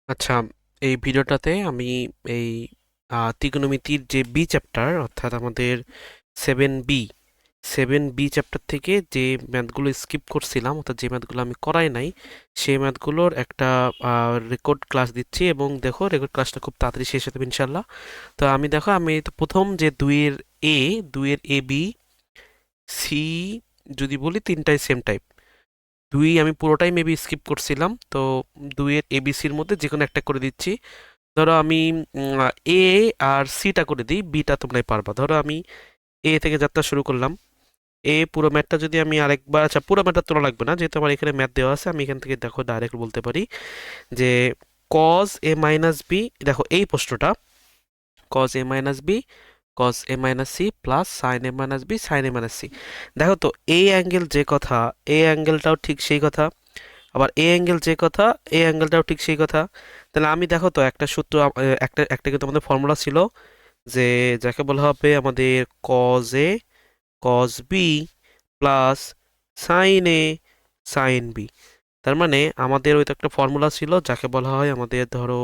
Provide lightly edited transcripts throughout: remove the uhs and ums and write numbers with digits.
আচ্ছা, এই ভিডিওটাতে আমি এই ত্রিকোণমিতির যে বি চ্যাপ্টার অর্থাৎ আমাদের 7B 7B চ্যাপ্টার থেকে যে ম্যাথগুলো স্কিপ করছিলাম অর্থাৎ যে ম্যাথগুলো আমি করাই নাই সেই ম্যাথগুলোর একটা রেকর্ড ক্লাস দিচ্ছি এবং দেখো রেকর্ড ক্লাসটা খুব তাড়াতাড়ি শেষ হতে হবে ইনশাল্লাহ। তো আমি তো প্রথম যে দুইয়ের এ বি সি যদি বলি তিনটাই সেম টাইপ। দুই আমি পুরোটাই মেবি স্কিপ করছিলাম, তো দুইয়ের এবিসির মধ্যে যে কোনো একটা করে দিচ্ছি। ধরো আমি এ আর সিটা করে দিই, বিটা তোমরাই পারবা। ধরো আমি এ থেকে যাত্রা শুরু করলাম। পুরো ম্যাথটা যদি আমি আরেকবার, আচ্ছা পুরো ম্যাথটা তোলা লাগবে না, যেহেতু আমার এখানে ম্যাথ দেওয়া আছে আমি এখান থেকে দেখো ডাইরেক্ট বলতে পারি যে কজ এ মাইনাস বি, দেখো এই প্রশ্নটা cos A minus B cos A minus C plus sign A minus B sign A minus C. দেখো তো এই অ্যাঙ্গেল যে কথা, এই অ্যাঙ্গেলটাও ঠিক সেই কথা, আবার এ অ্যাঙ্গেল যে কথা, এ অ্যাঙ্গেলটাও ঠিক সেই কথা। তাহলে আমি দেখো তো একটা সূত্র, একটা একটা কিন্তু আমাদের ফর্মুলা ছিল যে যাকে বলা হবে আমাদের cos A cos B plus sign A sign B. তার মানে আমাদের ওই তো একটা ফর্মুলা ছিল যাকে বলা হয় আমাদের ধরো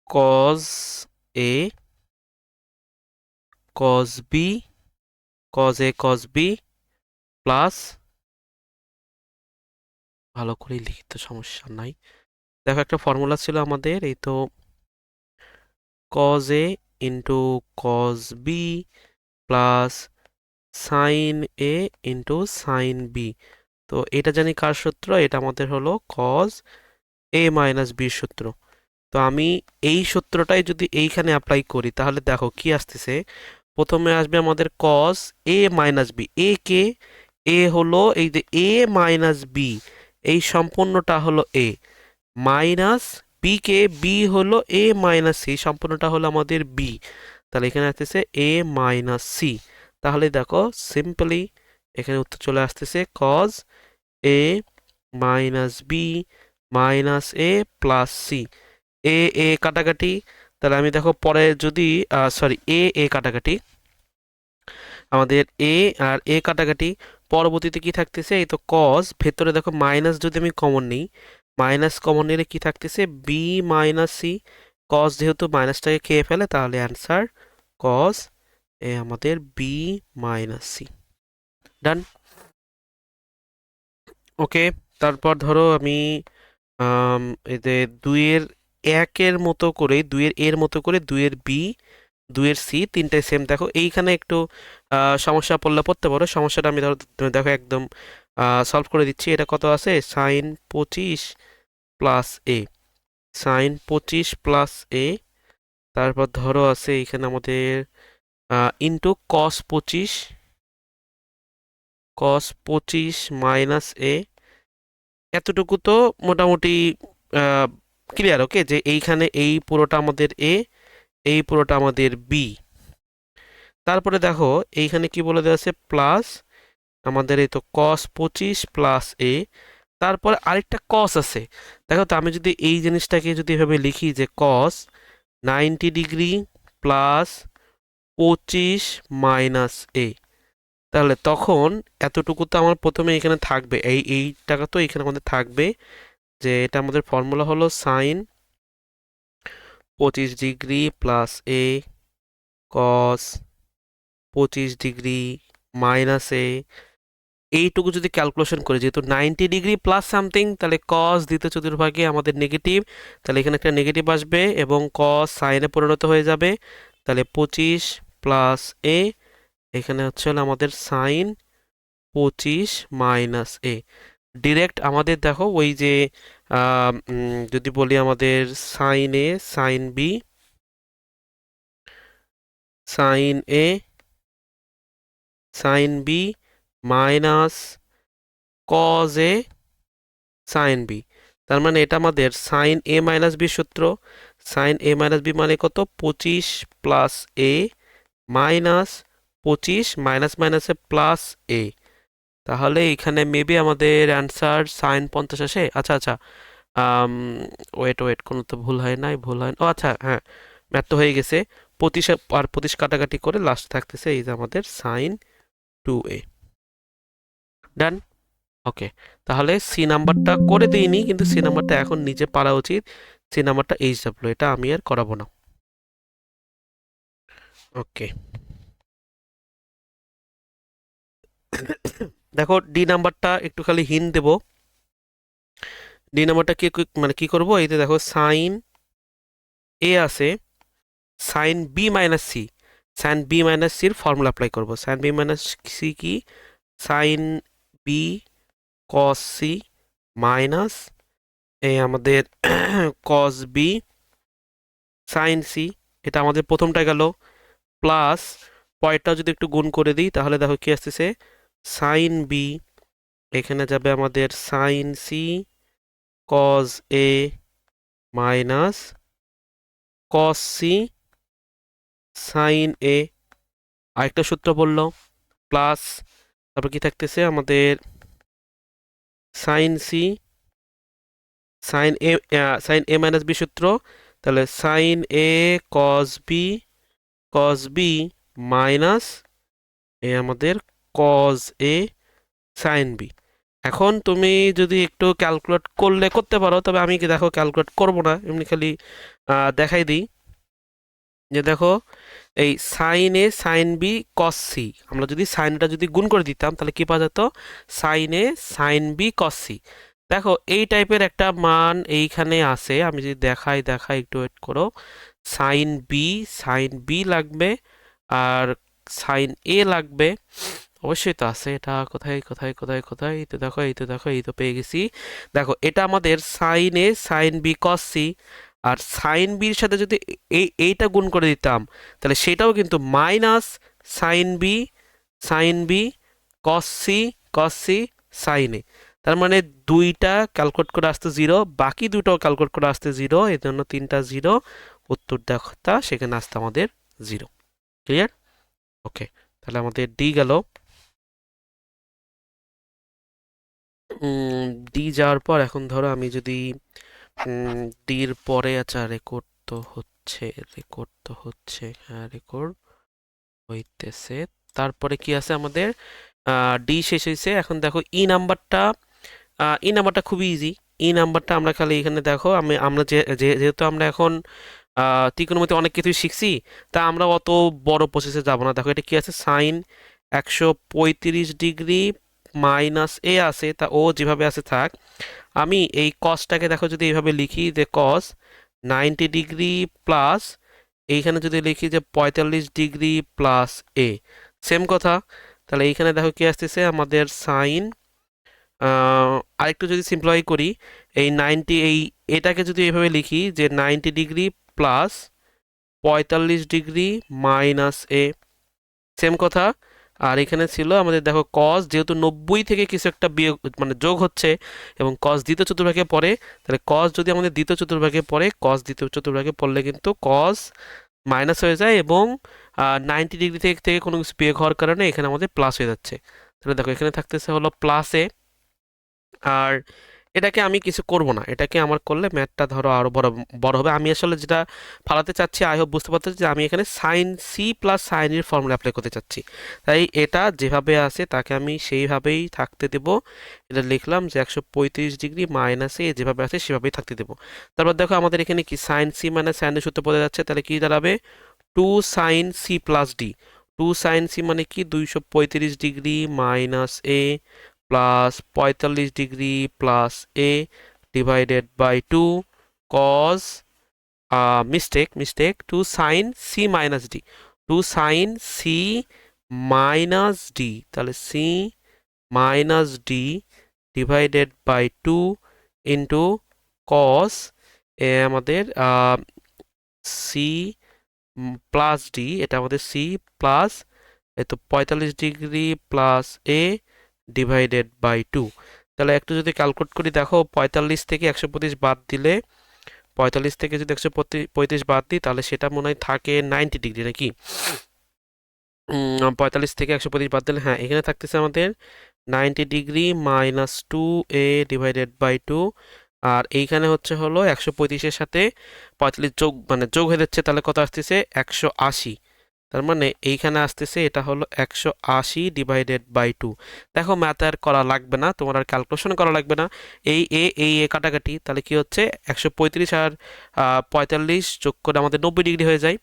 cos A cos B cos B plus, ভালো করে লিখিত সমস্যা নাই, দেখো একটা ফর্মুলা ছিল আমাদের এই তো cos A into cos B plus sign A into sine B. তো এটা জানি কার সূত্র, এটা আমাদের হলো কজ এ মাইনাস বির সূত্র। তো আমি এই সূত্রটাই যদি এইখানে অ্যাপ্লাই করি তাহলে দেখো কি আসতেছে। প্রথমে আসবে আমাদের কজ এ মাইনাস বি, এ কে, এ হলো এই যে এ মাইনাস বি, এই সম্পূর্ণটা হলো এ, মাইনাস বি কে, বি হলো এ মাইনাস সি, সম্পূর্ণটা হলো আমাদের বি। তাহলে এখানে আসতেছে এ মাইনাস সি। তাহলে দেখো সিম্পলি এখানে উত্তর চলে আসতেছে cos A minus B minus A plus C. A A কাটাকাটি, তাহলে আমি দেখো পরে যদি সরি এ কাটাকাটি, আমাদের এ আর এ কাটাকাটি, পরবর্তীতে কি থাকতেছে এই তো কজ, ভেতরে দেখো মাইনাস যদি আমি কমন নিই, মাইনাস কমন নিলে কি থাকতেছে বি মাইনাস সি। কজ যেহেতু মাইনাসটাকে খেয়ে ফেলে তাহলে অ্যান্সার কজ এ আমাদের বি মাইনাস সি। ডান। ওকে, তারপর ধরো আমি আম, এই যে দুইয়ের একের মতো করে, দুইয়ের এর মতো করে দুইয়ের বি দুইয়ের সি তিনটাই সেম। দেখো এইখানে একটু সমস্যা পড়লে পড়তে পারো, সমস্যাটা আমি ধরো দেখো একদম সলভ করে দিচ্ছি। এটা কত আছে, সাইন 25 প্লাস এ, সাইন 25 প্লাস এ। তারপর ধরো আছে এখানে আমাদের ইন্টু কস 25 মাইনাস এ। এতটুকু তো মোটামুটি ক্লিয়ার। ওকে, যে এইখানে এই পুরোটা আমাদের এ, এই পুরোটা আমাদের বি। তারপরে দেখো এইখানে কি বলে দেওয়া আছে প্লাস আমাদের এই তো cos 25 প্লাস এ। তারপরে আরেকটা কস আছে। দেখো তো আমি যদি এই জিনিসটাকে যদি এভাবে লিখি যে কস 90 ডিগ্রি প্লাস 25 মাইনাস এ, তাহলে তখন এতটুকু তো আমার প্রথমে এখানে থাকবে, এই টাকা তো এখানে আমাদের থাকবে, যে এটা আমাদের ফর্মুলা হলো সাইন 25 ডিগ্রি প্লাস এ কস 25 ডিগ্রি মাইনাস এ। এইটুকু যদি ক্যালকুলেশন করি, যেহেতু 90 ডিগ্রি প্লাস সামথিং, তাহলে কস দ্বিতীয় চতুর্ভাগে আমাদের নেগেটিভ, তাহলে এখানে একটা নেগেটিভ আসবে এবং কস সাইনে পরিণত হয়ে যাবে। তাহলে 25 প্লাস এ, এখানে হচ্ছে হলো আমাদের সাইন 25 মাইনাস এ। ডিরেক্ট আমাদের দেখো ওই যে যদি বলি আমাদের sine A sign B, sign A sign B minus cos A sign B. তার মানে এটা আমাদের সাইন এ মাইনাস বি সূত্র। সাইন এ মাইনাস বি মানে কত, 25 প্লাস এ মাইনাস 25 মাইনাস মাইনাসে প্লাস এ। তাহলে এখানে মেবি আমাদের অ্যান্সার সাইন 50 আসে। আচ্ছা আচ্ছা, আম, ওয়েট ওয়েট, কোনো তো ভুল হয় নাই, ভুল হয় না। ও আচ্ছা হ্যাঁ, ম্যাথ তো হয়ে গেছে। 25 আর 25 কাটাকাটি করে লাস্ট থাকতেছে এই যে আমাদের সাইন 2a। ডান। ওকে, তাহলে সি নাম্বারটা করে দিইনি, কিন্তু সি নাম্বারটা এখন নিজে পারা উচিত। সি নাম্বারটা HW, এটা আমি আর করাবো না। ওকে, দেখো ডি নাম্বারটা একটু খালি হিন্ট দেবো। ডি নাম্বারটা মানে কি করবো, এই যে দেখো সাইন এ আছে, sine B minus C, sine B minus সির ফর্মুলা অ্যাপ্লাই করবো। সাইন বি মাইনাস সি কি, sine B cos C minus এই আমাদের কস বি সাইন সি, এটা আমাদের প্রথমটা গেল, প্লাস পরেরটা যদি একটু গুণ করে দিই তাহলে দেখো কি আসতেছে, সাইন বি, এখানে যাবে আমাদের sine C cos A minus cos C sine A, আরেকটা সূত্র বললো, প্লাস তারপর কি থাকতেছে আমাদের sine C sine A minus B সূত্র, তাহলে sine A cos B minus A আমাদের কজ এ সাইন বি। এখন তুমি যদি একটু ক্যালকুলেট করলে করতে পারো, তবে আমি কি দেখো ক্যালকুলেট করব না, এমনি খালি দেখাই দিই যে দেখো এই sign A sign B cos C, আমরা যদি সাইনটা যদি গুণ করে দিতাম তাহলে কি পাওয়া যেত, sign A sign B cos C. দেখো এই টাইপের একটা মান এইখানে আছে, আমি যদি দেখাই একটু ওয়েট করো, সাইন বি লাগবে আর সাইন এ লাগবে, অবশ্যই তো আছে। এটা কোথায় এই তো দেখো এই তো পেয়ে গেছি। দেখো এটা আমাদের sine A sign B cos C, R sign বির সাথে যদি এইটা গুণ করে দিতাম তাহলে সেটাও কিন্তু minus sine B cos C sine A. তার মানে দুইটা ক্যালকুলেট করে আসতে জিরো, বাকি দুটোও ক্যালকুলেট করে আসতে জিরো, এই জন্য তিনটা জিরো, উত্তর দেখা সেখানে আসতে আমাদের জিরো। ক্লিয়ার? ওকে, তাহলে আমাদের ডি গেল। ডি যাওয়ার পর এখন ধরো আমি যদি ডির পরে, আচ্ছা রেকর্ড তো হচ্ছে, হ্যাঁ রেকর্ড হইতেছে। তারপরে কি আছে আমাদের, ডি শেষ হয়েছে। এখন দেখো ই নাম্বারটা খুবই ইজি। ই নাম্বারটা আমরা খালি এখানে দেখো, আমরা যেহেতু আমরা এখন ত্রিকোণমিতি অনেক কিছুই শিখছি, তা আমরা অত বড় প্রসেসে যাব না। দেখো এটা কি আছে, সাইন 135 ডিগ্রি মাইনাস এ আছে, তা ও যেভাবে আছে থাক। আমি এই কসটাকে দেখো যদি এইভাবে লিখি যে কস 90 ডিগ্রি প্লাস, এইখানে যদি লিখি যে 45 ডিগ্রি প্লাস এ, সেম কথা। তাহলে এইখানে দেখো কি আসতেছে আমাদের সাইন, আরেকটু যদি সিম্পলিফাই করি, এই এটাকে যদি এইভাবে লিখি যে 90 ডিগ্রি প্লাস 45 ডিগ্রি মাইনাস এ, সেম কথা। আর এখানে ছিল আমাদের দেখো কস, যেহেতু 90 থেকে কিছু একটা বিয়োগ মানে যোগ হচ্ছে এবং কস দ্বিতীয় চতুর্ভাগে পড়ে, তাহলে কস যদি আমাদের দ্বিতীয় চতুর্ভাগে পড়ে, কস দ্বিতীয় চতুর্ভাগে পড়লে কিন্তু কস মাইনাস হয়ে যায় এবং 90 ডিগ্রি থেকে কোনো কিছু বিয়োগ হওয়ার কারণে এখানে আমাদের প্লাস হয়ে যাচ্ছে। তাহলে দেখো এখানে থাকতেছে হলো প্লাসে, আর এটাকে আমি কিছু করব না, এটাকে আমার করলে ম্যাথটা ধরো আরো বড় বড় হবে। আমি আসলে যেটা ফালাতে চাচ্ছি, আই হোপ বুঝতে পারতেছি যে আমি এখানে সাইন সি প্লাস সাইন এর ফর্মুলা অ্যাপ্লাই করতে চাচ্ছি, তাই এটা যেভাবে আছে তাকে আমি সেইভাবেই থাকতে দেব। এটা লিখলাম যে 135 ডিগ্রি মাইনাসে যেভাবে আছে সেভাবেই থাকতে দেব। তারপর দেখো আমাদের এখানে কি সাইন সি মানে সাইনের সূত্র পড়ে যাচ্ছে, তাহলে কি দাঁড়াবে, two sine C plus D. Two sine C মানে কি 235 degree minus A plus 45 degree plus A divided by two cos, mistake, two sine C minus D, two sine C minus D, তাহলে C minus D divided by two into cos আমাদের C plus D, এটা আমাদের C plus এই তো 45 degree plus A divided by two. তাহলে একটু যদি calculate করি, দেখো 45 থেকে 135 বাদ দিলে, 45 থেকে যদি 135 বাদ দিই তাহলে সেটা মনে হয় থাকে 90 ডিগ্রি নাকি, 45 থেকে 135 বাদ দিলে, হ্যাঁ এখানে থাকতেছে আমাদের 90 degree minus 2 A divided by two, আর এইখানে হচ্ছে হলো 135-এর সাথে 45 যোগ মানে যোগ হয়ে যাচ্ছে, তাহলে কত আসতেছে 180। তার মানে এইখানে আসতেছে এটা হলো 180/2। দেখো ম্যাথ আর করা লাগবে না, তোমার আর ক্যালকুলেশন করা লাগবে না। এই কাটাকাটি তাহলে কি হচ্ছে, 135 আর 45 যোগ করে আমাদের 90 ডিগ্রি হয়ে যায়।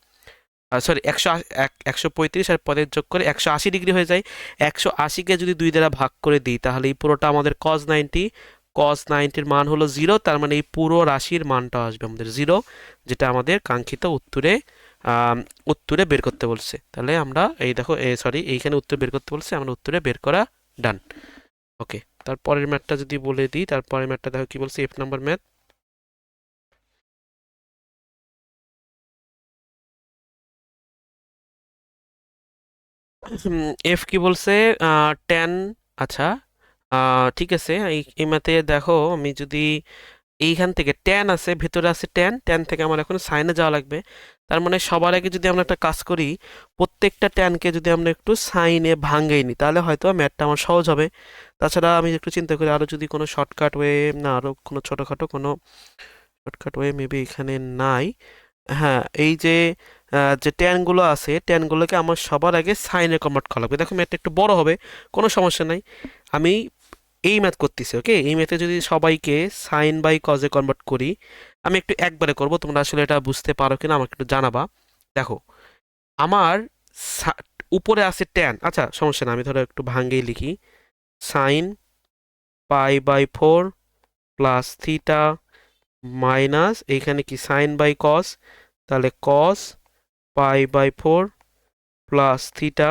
সরি, 135 আর 45 যোগ করে 180 ডিগ্রি হয়ে যায়। 180কে যদি 2 দ্বারা ভাগ করে দিই তাহলে এই পুরোটা আমাদের cos 90 মান হলো 0। তার মানে এই পুরো রাশির মানটা আসবে আমাদের 0, যেটা আমাদের কাঙ্ক্ষিত উত্তরে বের করতে বলছে। তাহলে আমরা এই দেখো, সরি, এইখানে উত্তর বের করতে বলছে, আমরা উত্তরে বের করা ডান। ওকে, তারপরের ম্যাথটা যদি বলে দিই, তারপরের ম্যাথটা দেখো কি বলছে, F নাম্বার ম্যাথ। এফ কি বলছে, 10। আচ্ছা, ঠিক আছে, এই ম্যাথে দেখো আমি যদি এইখান থেকে ট্যান আছে, ভেতরে আছে ট্যান থেকে আমার এখন সাইনে যাওয়া লাগবে। তার মানে সবার আগে যদি আমরা একটা কাজ করি, প্রত্যেকটা ট্যানকে যদি আমরা একটু সাইনে ভাঙাই নিই তাহলে হয়তো ম্যাথটা আমার সহজ হবে। তাছাড়া আমি একটু চিন্তা করি আরও যদি কোনো শর্টকাট ওয়ে, না আরও কোনো ছোটোখাটো কোনো শর্টকাট ওয়ে মেবি এখানে নাই। হ্যাঁ, এই যে যে ট্যানগুলো আছে, ট্যানগুলোকে আমার সবার আগে সাইনে কনভার্ট করা লাগবে। দেখো ম্যাথটা একটু বড় হবে, কোনো সমস্যা নাই। আমি এই ম্যাথ করতেছি, ওকে। এই ম্যাথে যদি সবাইকে সাইন বাই কজে কনভার্ট করি, আমি একটু একবারে করব, তোমরা আসলে এটা বুঝতে পারো কিনা আমাকে একটু জানাবা। দেখো আমার উপরে আছে ট্যান, আচ্ছা সমস্যা না, আমি ধরো একটু ভাঙ্গেই লিখি। সাইন π/4 প্লাস থিটা মাইনাস এইখানে কি সাইন বাই কস, তাহলে কস π/4 প্লাস থিটা,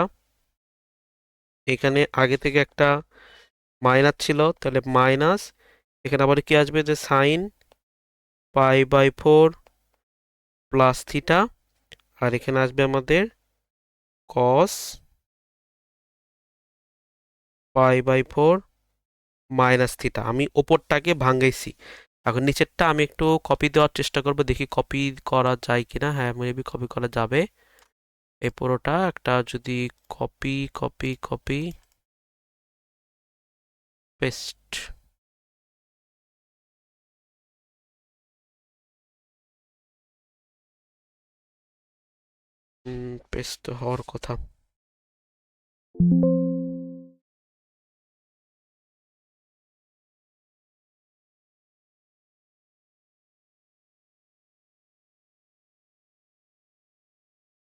এখানে আগে থেকে একটা মাইনাস ছিল তাহলে মাইনাস, এখানে আবার কি আসবে যে সাইন π/4 প্লাস থিটা, আর এখানে আসবে আমাদের কস π/4 মাইনাস থিটা। আমি ওপরটাকে ভাঙাইছি, এখন নিচেরটা আমি একটু কপি দেওয়ার চেষ্টা করব, দেখি কপি করা যায় কিনা। হ্যাঁ, মেবি কপি করা যাবে। এই পুরোটা একটা যদি copy copy copy paste, paste হওয়ার কথা।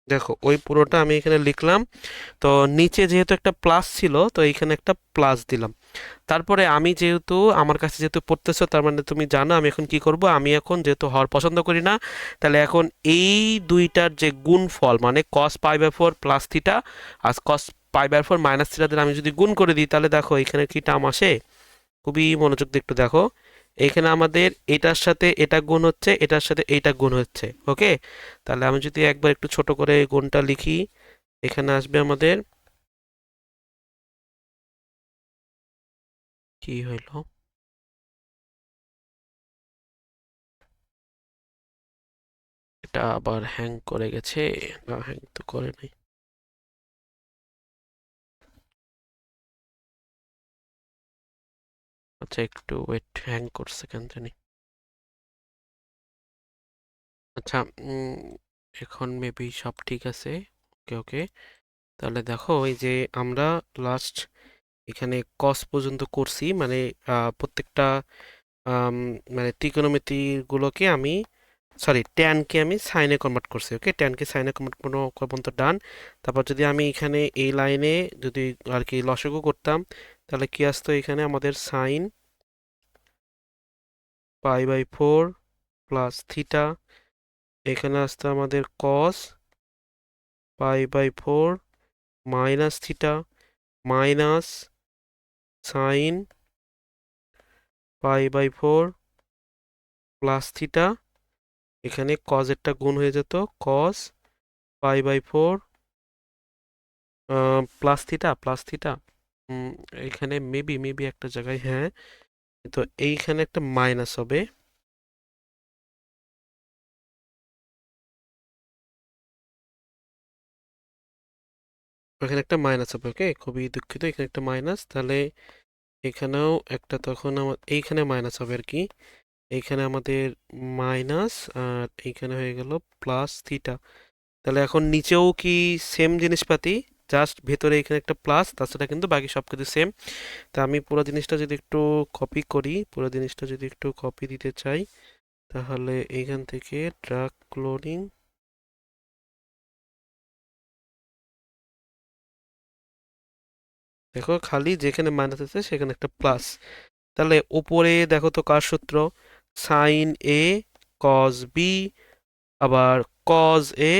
দেখো ওই পুরোটা আমি এখানে লিখলাম, তো নিচে যেহেতু একটা প্লাস ছিল তো এইখানে একটা প্লাস দিলাম। তারপরে আমি যেহেতু, আমার কাছে যেহেতু পড়তেছো, তার মানে তুমি জানো আমি এখন কি করব। আমি এখন যেহেতু হর পছন্দ করি না, তাহলে এখন এই দুইটার যে গুণফল মানে cos π/4 প্লাস থিটা আর cos π/4 মাইনাস থিটা দিয়ে আমি যদি গুণ করে দিই, তাহলে দেখো এখানে কি টার্ম আসে। খুবই মনোযোগ দিয়ে একটু দেখো, এইখানে আমাদের এটার সাথে এটা গুণ হচ্ছে, এটার সাথে এইটা গুণ হচ্ছে, ওকে। তাহলে আমি যদি একবার একটু ছোট করে গুণটা লিখি, এখানে আসবে আমাদের কি হইল, এটা আবার হ্যাং করে গেছে। না, হ্যাং তো করে নাই। আচ্ছা একটু ওয়েট, হ্যাং করছে কেন জানি। আচ্ছা, এখন মেবি সব ঠিক আছে। ওকে ওকে, তাহলে দেখো এই যে আমরা লাস্ট এখানে কস পর্যন্ত করছি, মানে প্রত্যেকটা আম, মানে ত্রিকোণমিতিগুলোকে আমি, সরি ট্যানকে আমি সাইনে কনভার্ট করছি, ওকে। ট্যানকে সাইনে কনভার্ট কোনো পর্যন্ত ডান। তারপর যদি আমি এখানে এই লাইনে যদি আর কি লসাগু করতাম, তাহলে কি আসতো, এখানে আমাদের সাইন π/4 প্লাস থিটা, এখানে আসতো আমাদের cos π/4 minus theta minus sine π/4 plus theta, এখানে কজেরটা গুণ হয়ে যেত, কস π/4 প্লাস থিটা। উম, এখানে মেবি একটা জায়গায়, হ্যাঁ, তো এইখানে একটা মাইনাস হবে, এখানে একটা মাইনাস হবে, ওকে। খুবই দুঃখিত, এখানে একটা মাইনাস, তাহলে এখানেও একটা, তখন আমার এইখানে মাইনাস হবে আর কি। এইখানে আমাদের মাইনাস, আর এইখানে হয়ে গেল প্লাস থিটা। তাহলে এখন নিচেও কি সেম জিনিসপাতি, জাস্ট ভেতরে এখানে একটা প্লাস, তাছাড়া কিন্তু বাকি সব কিছু সেম। তা আমি পুরো জিনিসটা যদি একটু কপি করি, পুরো জিনিসটা যদি একটু কপি দিতে চাই, তাহলে এইখান থেকে ড্রাগ ক্লোনিং, দেখো খালি যেখানে মাইনাস আছে সেখানে একটা প্লাস। তাহলে উপরে দেখো তো কার সূত্র, সাইন এ কজ বি, আবার কজ এ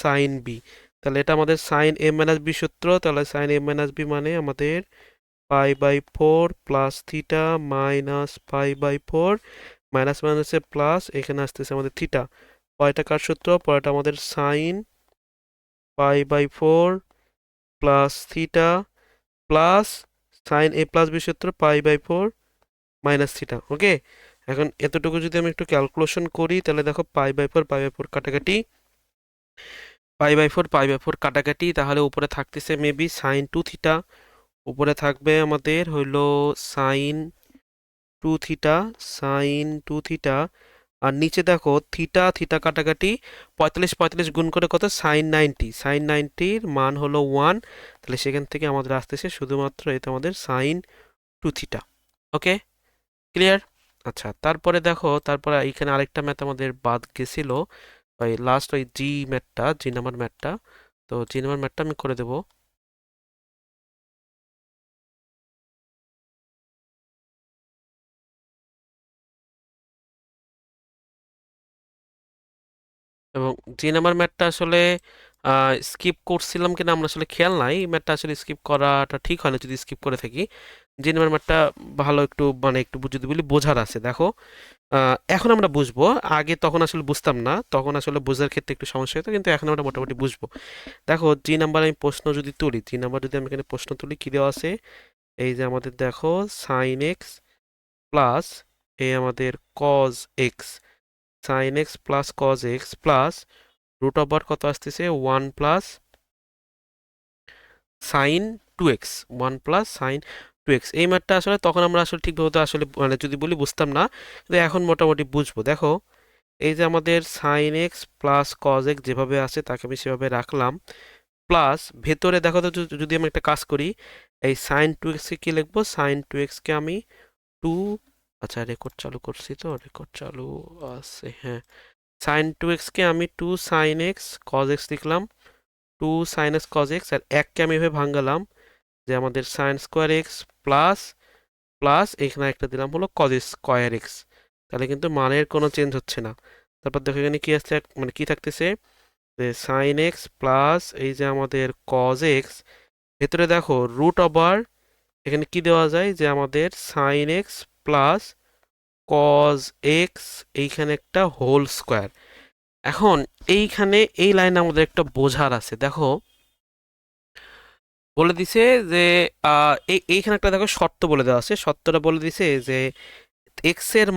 সাইন বি। তাহলে এটা আমাদের সাইন এ মাইনাস বি সূত্র। তাহলে সাইন এ মাইনাস বি মানে আমাদের pi by four plus theta minus pi by four, minus মাইনাসে প্লাস, এখানে আসতেছে আমাদের থিটা। পয়টা কার সূত্র, পয়টা আমাদের sine pi by four plus theta plus sign A plus B সূত্র pi by four minus theta. Okay, এখন এতটুকু যদি আমি একটু ক্যালকুলেশন করি, তাহলে দেখো পাই বাই ফোর কাটাকাটি, পাই বাই ফোর কাটাকাটি, তাহলে উপরে থাকতেছে মেবি সাইন টু থিটা, উপরে থাকবে আমাদের হইলো sine two theta, sine two theta, আর নিচে দেখো থিটা থিটা কাটাকাটি, 45 গুণ করে কত, সাইন 90, সাইন 90-র মান হলো 1, তাহলে সেখান থেকে আমাদের আসতেছে শুধুমাত্র এটা আমাদের সাইন টু থিটা। ওকে, ক্লিয়ার? আচ্ছা, তারপরে দেখো, তারপরে এখানে আরেকটা ম্যাথ আমাদের বাদ গেছিল, ওই লাস্ট ওই জি নাম্বার ম্যাথটা। তো জি নাম্বার ম্যাথটা আমি করে দেবো। এবং জি নাম্বার ম্যাথটা আসলে স্কিপ করছিলাম কিনা আমরা আসলে খেয়াল নাই, ম্যাথটা আসলে স্কিপ করাটা ঠিক হয় না যদি স্কিপ করে থাকি। জি নাম্বার ম্যাথটা ভালো একটু মানে একটু যদি বলি বোঝার আছে। দেখো এখন আমরা বুঝবো, আগে তখন আসলে বুঝতাম না, তখন আসলে বোঝার ক্ষেত্রে একটু সমস্যা হতো, কিন্তু এখন আমরা মোটামুটি বুঝবো। দেখো জি নাম্বার আমি প্রশ্ন যদি তুলি, জি নাম্বার যদি আমি এখানে প্রশ্ন তুলি, কি দেওয়া আছে, এই যে আমাদের দেখো সাইন এক্স প্লাস এই আমাদের cos x, sine x plus cos x plus root over কত আসতেছে 1 plus sine two x, 1 plus sine two x. এই ম্যাথটা আসলে তখন আমরা আসলে ঠিকভাবে তো আসলে মানে যদি বলি বুঝতাম না, কিন্তু এখন মোটামুটি বুঝবো। দেখো এই যে আমাদের sine x plus cos x যেভাবে আছে তাকে আমি সেভাবে রাখলাম, প্লাস ভেতরে দেখো তো যদি আমি একটা কাজ করি, এই সাইন টু এক্সকে কি লিখবো, সাইন টু এক্সকে আমি টু, আচ্ছা রেকর্ড চালু করছি তো, রেকর্ড চালু আছে, হ্যাঁ, সাইন টু এক্সকে আমি two sine X cos X লিখলাম, two sine X cos X, আর এককে আমি এভাবে ভাঙালাম যে আমাদের sine square X plus plus এখানে একটা দিলাম হলো কজ স্কোয়ার এক্স। তাহলে কিন্তু মানের কোনো চেঞ্জ হচ্ছে না। তারপর দেখো এখানে কি আসছে, মানে কি থাকতেছে, যে সাইন এক্স প্লাস এই যে আমাদের কজ এক্স, ভেতরে দেখো রুট ওভার, এখানে কি দেওয়া যায় যে আমাদের sine x plus cos x, এইখানে একটা হোল স্কোয়ার। এখন এইখানে এই লাইনে আমাদের একটা বোঝার আছে। দেখো বলে দিছে যে এইখানে একটা দেখো শর্ত বলে দেওয়া আছে, শর্তটা বলে দিছে যে এক্স এর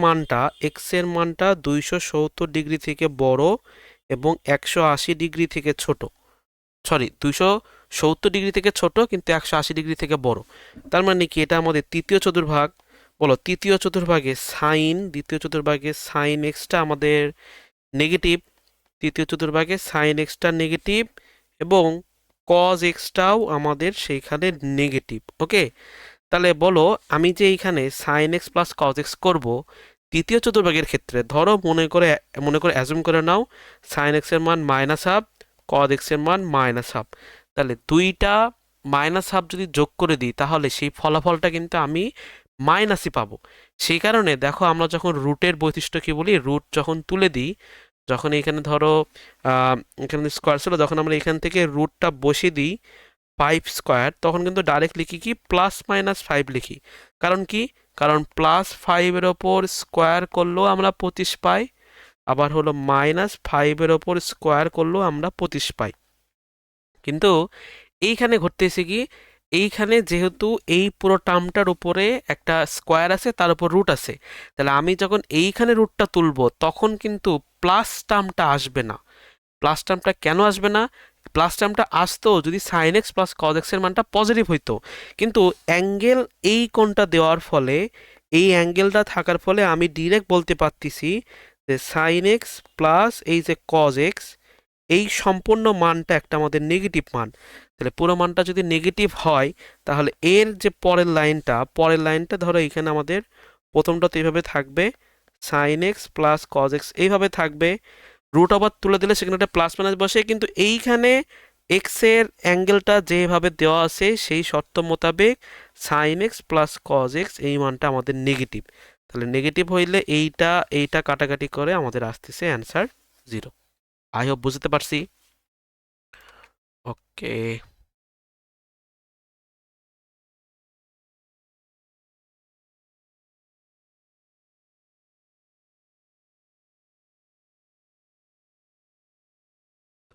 মানটা 270 ডিগ্রি থেকে বড় এবং 180 ডিগ্রি থেকে ছোট, সরি 270 ডিগ্রি থেকে ছোট কিন্তু 180 ডিগ্রি থেকে বড়। তার মানে কি, এটা আমাদের তৃতীয় চতুর্ভাগ, বলো দ্বিতীয় চতুর্ভাগে সাইন এক্সটা আমাদের নেগেটিভ, তৃতীয় চতুর্ভাগে সাইন এক্সটা নেগেটিভ এবং কজ এক্সটাও আমাদের সেইখানে নেগেটিভ। ওকে, তাহলে বলো আমি যে এইখানে sine x plus cos x করবো তৃতীয় চতুর্ভাগের ক্ষেত্রে, ধরো মনে করে অ্যাজুম করে নাও সাইন এক্স এর মান মাইনাস হাফ, কজ এক্স এর মান মাইনাস হাফ, তাহলে দুইটা মাইনাস হাফ যদি যোগ করে দিই তাহলে সেই ফলাফলটা কিন্তু আমি মাইনাসই পাবো। সেই কারণে দেখো আমরা যখন রুটের বৈশিষ্ট্য কি বলি, রুট যখন তুলে দিই, যখন এখানে ধরো এখানে স্কোয়ার ছিল, যখন আমরা এখান থেকে রুটটা বসিয়ে দিই 5 স্কোয়ার, তখন কিন্তু ডাইরেক্ট লিখি কি +-5 লিখি। কারণ কি, কারণ +5-এর ওপর স্কোয়ার করলেও আমরা 25 পাই, আবার হলো -5-এর ওপর স্কোয়ার করলেও আমরা 25 পাই। কিন্তু এইখানে ঘটতেছে কি, এইখানে যেহেতু এই পুরো টার্মটার উপরে একটা স্কোয়ার আছে, তার উপর রুট আছে, তাহলে আমি যখন এইখানে রুটটা তুলবো তখন কিন্তু প্লাস টার্মটা আসবে না। প্লাস টার্মটা কেন আসবে না, প্লাস টার্মটা আসতো যদি sine x plus cos x এর মানটা পজিটিভ হইতো, কিন্তু অ্যাঙ্গেল এই কোণটা দেওয়ার ফলে, এই অ্যাঙ্গেলটা থাকার ফলে আমি ডিরেক্ট বলতে পারতেছি যে সাইন এক্স প্লাস এই যে কজ এক্স, এই সম্পূর্ণ মানটা একটা আমাদের নেগেটিভ মান। তাহলে পুরো মানটা যদি নেগেটিভ হয় তাহলে এর যে পরের লাইনটা ধরো এখানে আমাদের প্রথমটা তো এইভাবে থাকবে, sine x plus cos x এইভাবে থাকবে। রুট আবার তুলে দিলে সেখানে একটা প্লাস মাইনাস বসে, কিন্তু এইখানে এক্স এর অ্যাঙ্গেলটা যেভাবে দেওয়া আছে সেই শর্ত মোতাবেক sine x plus cos x এই মানটা আমাদের নেগেটিভ। তাহলে নেগেটিভ হইলে এইটা এইটা কাটাকাটি করে আমাদের আসতেছে অ্যান্সার 0। আই হোপ বুঝতে পারছি। ওকে,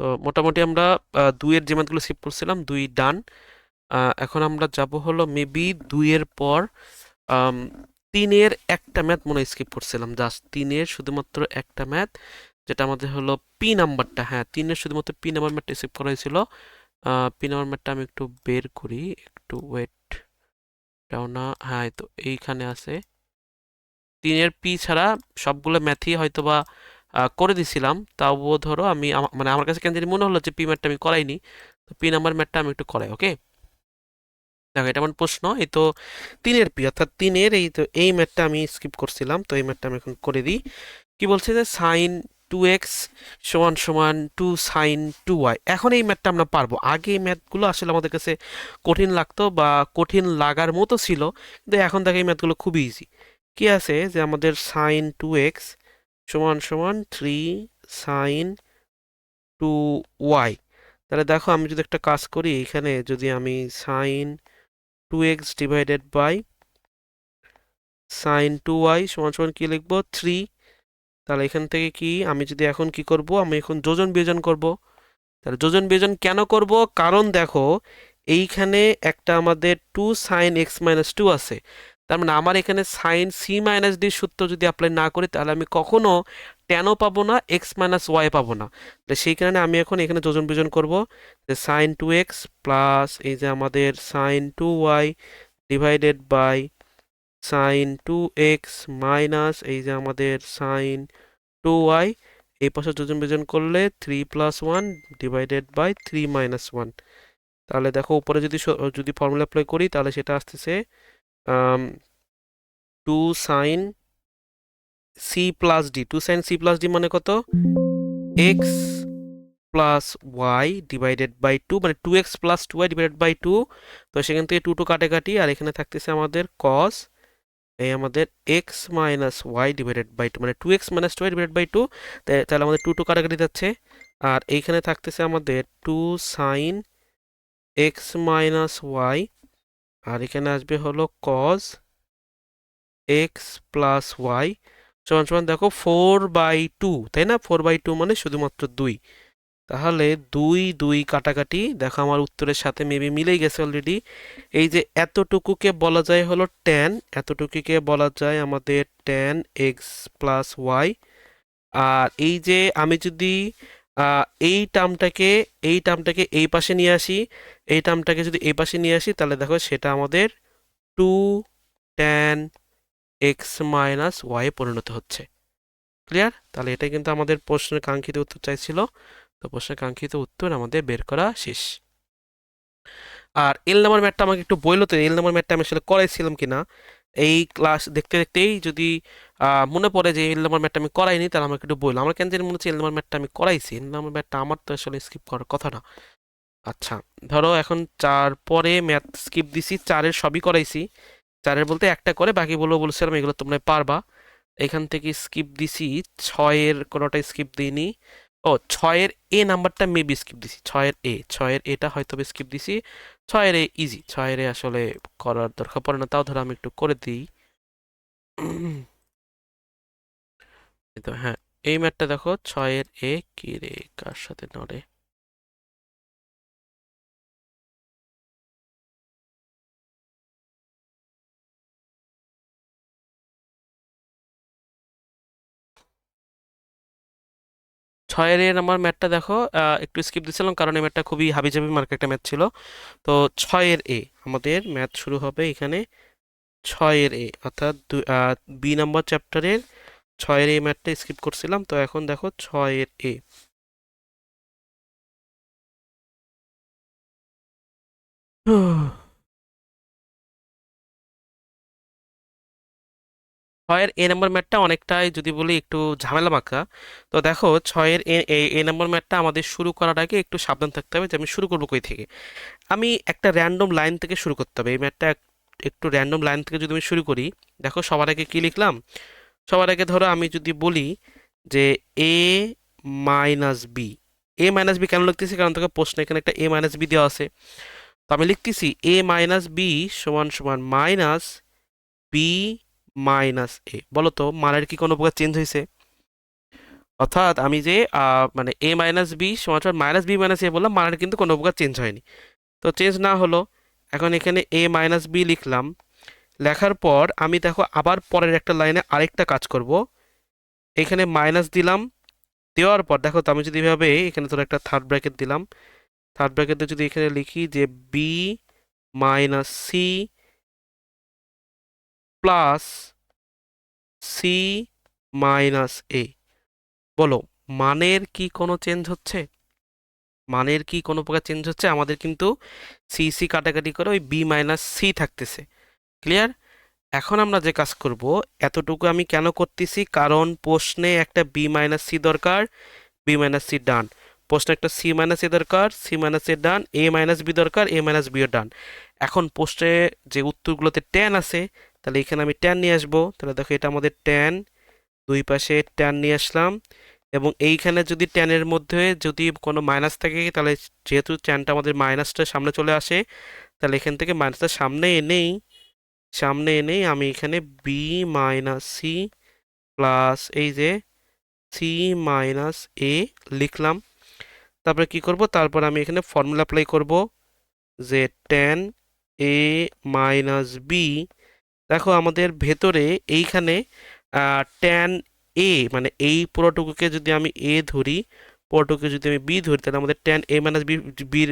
তো মোটামুটি আমরা 2-এর যে ম্যাথগুলো স্কিপ করছিলাম 2 ডান। এখন আমরা যাব হলো মেবি 2-এর পর 3-এর একটা ম্যাথ মনে স্কিপ করছিলাম, জাস্ট 3-এর শুধুমাত্র একটা ম্যাথ, যেটা আমাদের হলো পি নাম্বারটা। হ্যাঁ, 3-এর শুধুমাত্র পি নাম্বার ম্যাথটা স্কিপ করা হয়েছিল। পি নাম্বার ম্যাথটা আমি একটু বের করি, একটু ওয়েট দাও না। হ্যাঁ, তো এইখানে আছে। 3-এর পি ছাড়া সবগুলো ম্যাথই হয়তোবা করে দিছিলাম, তাও ধরো আমি মানে আমার কাছে কেন জানি মনে হলো যে পি ম্যাথটা আমি করাইনি, তো পি নাম্বার ম্যাথটা আমি একটু করাই। ওকে, দেখো এটা আমার প্রশ্ন। এই তো 3-এর পি অর্থাৎ 3-এর এই তো এই ম্যাথটা আমি স্কিপ করছিলাম, তো এই ম্যাথটা আমি এখন করে দিই। কি বলছে যে সাইন 2x সমান সমান 2 সাইন 2y। এখন এই ম্যাথটা আমরা পারবো। আগে এই ম্যাথগুলো আসলে আমাদের কাছে কঠিন লাগতো বা কঠিন লাগার মতো ছিল, কিন্তু এখন দেখো এই ম্যাথগুলো খুবই ইজি। কি আছে যে আমাদের সাইন 2x সমান সমান 3 সাইন 2y। তাহলে দেখো আমি যদি একটা কাজ করি, এখানে যদি আমি sign 2x divided by sign 2y সমান সমান কি লিখবো 3। তাহলে এখান থেকে কি আমি যদি এখন কি করব, আমি এখন যোজন বিয়োজন করব। তাহলে যোজন বিয়োজন কেন করব, কারণ দেখো এইখানে একটা আমাদের 2 সাইন এক্স মাইনাস 2 আছে। তার মানে আমার এখানে সাইন সি মাইনাস ডি সূত্র যদি অ্যাপ্লাই না করি তাহলে আমি কখনো ট্যানও পাবো না, এক্স মাইনাস ওয়াই পাবো না। তাহলে সেই কারণে আমি এখন এখানে যোজন বিয়োজন করব, যে সাইন 2x প্লাস এই যে আমাদের sine 2y divided by sine 2x minus এই যে আমাদের সাইন 2y। এই পাশে যোজন বিয়োজন করলে 3 প্লাস 1 ডিভাইডেড বাই 3 মাইনাস 1। তাহলে দেখো উপরে যদি যদি ফর্মুলা অ্যাপ্লাই করি তাহলে সেটা আসতেছে 2 sine C plus D. 2 sine C plus D মানে কত, x plus y divided by 2, মানে 2x plus 2y divided by 2। তো সেখান থেকে 2 2 কাটাকাটি, আর এখানে থাকতেছে আমাদের কস এই আমাদের x minus y divided by 2, মানে 2x minus 2y divided by 2। তাহলে আমাদের 2 2 কাটাকাটি যাচ্ছে, আর এইখানে থাকতেছে আমাদের 2 সাইন এক্স মাইনাস ওয়াই, আর এখানে আসবে হলো কজ এক্স প্লাস ওয়াই সমান সমান দেখো 4/2, তাই না? 4/2 মানে শুধুমাত্র 2। তাহলে 2 2 কাটাকাটি, দেখো আমার উত্তরের সাথে মেবি মিলেই গেছে অলরেডি। এই যে এতটুকুকে বলা যায় হলো ট্যান, এতটুকুকে বলা যায় আমাদের ট্যান এক্স প্লাস ওয়াই। আর এই যে আমি যদি এই টার্মটাকে এই পাশে নিয়ে আসি, এই টার্মটাকে যদি এই পাশে নিয়ে আসি তাহলে দেখো সেটা আমাদের 2 ট্যান এক্স মাইনাস ওয়াই পরিণত হচ্ছে। ক্লিয়ার? তাহলে এটা কিন্তু আমাদের প্রশ্নের কাঙ্ক্ষিত উত্তর চাইছিল, তো প্রশ্নের কাঙ্ক্ষিত উত্তর আমাদের বের করা শেষ। আর এল নাম্বার ম্যাথটা আমাকে একটু বললো তো, এল নাম্বার ম্যাথটা আমি আসলে করাইছিলাম কিনা। এই ক্লাস দেখতে দেখতেই যদি মনে পড়ে যে এল নাম্বার ম্যাথটা আমি করাইনি, তাহলে আমাকে একটু বললো। আমার কেন জানি মনে হচ্ছে এল নাম্বার ম্যাথটা আমি করাইছি, এল নাম্বার ম্যাথটা আমার তো আসলে স্কিপ করার কথা না। আচ্ছা, ধরো এখন 4 পরে ম্যাথ স্কিপ দিছি, 4-এর সবই করাইছি। 4-এর বলতে একটা করে বাকিগুলো বলছিলাম এগুলো তোমরা পারবা। এখান থেকে স্কিপ দিছি, 6-এর কোনোটা স্কিপ দিইনি। ও 6-এর এ নাম্বারটা মেবি স্কিপ দিছি, 6-এর এটা হয়তো স্কিপ দিছি। 6-এর এ ইজি, 6-এর এ আসলে করার দরকার পড়ে না, তাও ধরো আমি একটু করে দিই। এই তো হ্যাঁ, এই ম্যাথটা দেখো 6-এর এ কি রে, কার সাথে নড়ে। 6-এর এর আমার ম্যাথটা দেখো একটু স্কিপ দিয়েছিলাম কারণ এই ম্যাথটা খুবই হাবিজাবি মার্ক একটা ম্যাথ ছিল। তো 6-এর এ আমাদের ম্যাথ শুরু হবে এখানে 6-এর এ, অর্থাৎ বি নাম্বার চ্যাপ্টারের 6-এর এ ম্যাথটা স্কিপ করছিলাম। তো এখন দেখো 6-এর এ, ছয়ের এ নম্বর ম্যাথটা অনেকটাই যদি বলি একটু ঝামেলা মাখা। তো দেখো ছয়ের এ নম্বর ম্যাথটা আমাদের শুরু করার আগে একটু সাবধান থাকতে হবে যে আমি শুরু করবো কই থেকে। আমি একটা র্যান্ডম লাইন থেকে শুরু করতে হবে এই ম্যাথটা। একটু র্যান্ডম লাইন থেকে যদি আমি শুরু করি, দেখো সবার আগে কি লিখলাম। সবার আগে ধরো আমি যদি বলি যে এ minus B. A minus B কেন লিখতেছি, কারণ তোকে প্রশ্ন এখানে একটা এ মাইনাস বি দেওয়া আছে। তো আমি লিখতেছি এ মাইনাস বি সমান সমান মাইনাস বি মাইনাস এ। বলো তো মানের কি কোনো প্রকার চেঞ্জ হয়েছে? অর্থাৎ আমি যে মানে এ মাইনাস বি সমান সমান মাইনাস বি মাইনাস এ বললাম, মানের কিন্তু কোনো প্রকার চেঞ্জ হয়নি। তো চেঞ্জ না হলো, এখন এখানে এ মাইনাস বি লিখলাম। লেখার পর আমি দেখো আবার পরের একটা লাইনে আরেকটা কাজ করব। এখানে মাইনাস দিলাম, দেওয়ার পর দেখো তো আমি যদি এভাবে এখানে ধরো একটা থার্ড ব্র্যাকেট দিলাম। থার্ড ব্র্যাকেটে যদি এখানে লিখি যে B minus C plus C minus A. বলো মানের কি কোনো চেঞ্জ হচ্ছে? মানের কি কোনো প্রকার চেঞ্জ হচ্ছে? আমাদের কিন্তু সি সি কাটাকাটি করে ওই বি মাইনাস সি থাকতেছে। ক্লিয়ার? এখন আমরা যে কাজ করব, এতটুকু আমি কেন করতেছি, কারণ প্রশ্নে একটা বি মাইনাস সি দরকার, বি মাইনাস সি ডান। প্রশ্নে একটা সি মাইনাস এ দরকার, সি মাইনাস এ ডান। এ মাইনাস বি দরকার, এ মাইনাস বি ও ডান। এখন প্রশ্নে যে উত্তরগুলোতে ট্যান আছে, তাহলে এখানে আমি ট্যান নিয়ে আসবো। তাহলে দেখো এটা আমাদের ট্যান, দুই পাশে ট্যান নিয়ে আসলাম। এবং এইখানে যদি ট্যানের মধ্যে যদি কোনো মাইনাস থাকে, তাহলে যেহেতু ট্যানটা আমাদের মাইনাসটা সামনে চলে আসে, তাহলে এখান থেকে মাইনাসটা সামনে এনেই আমি এখানে বি মাইনাস সি প্লাস এই যে সি মাইনাস এ লিখলাম। তারপরে কি করব, তারপর আমি এখানে ফর্মুলা অ্যাপ্লাই করব যে ট্যান এ মাইনাস বি। দেখো আমাদের ভেতরে এইখানে ট্যান এ মানে এই পুরোটুকুকে যদি আমি এ ধরি, পুরোটুকুকে যদি আমি বি ধরি, তাহলে আমাদের ট্যান এ মাইনাস বি বির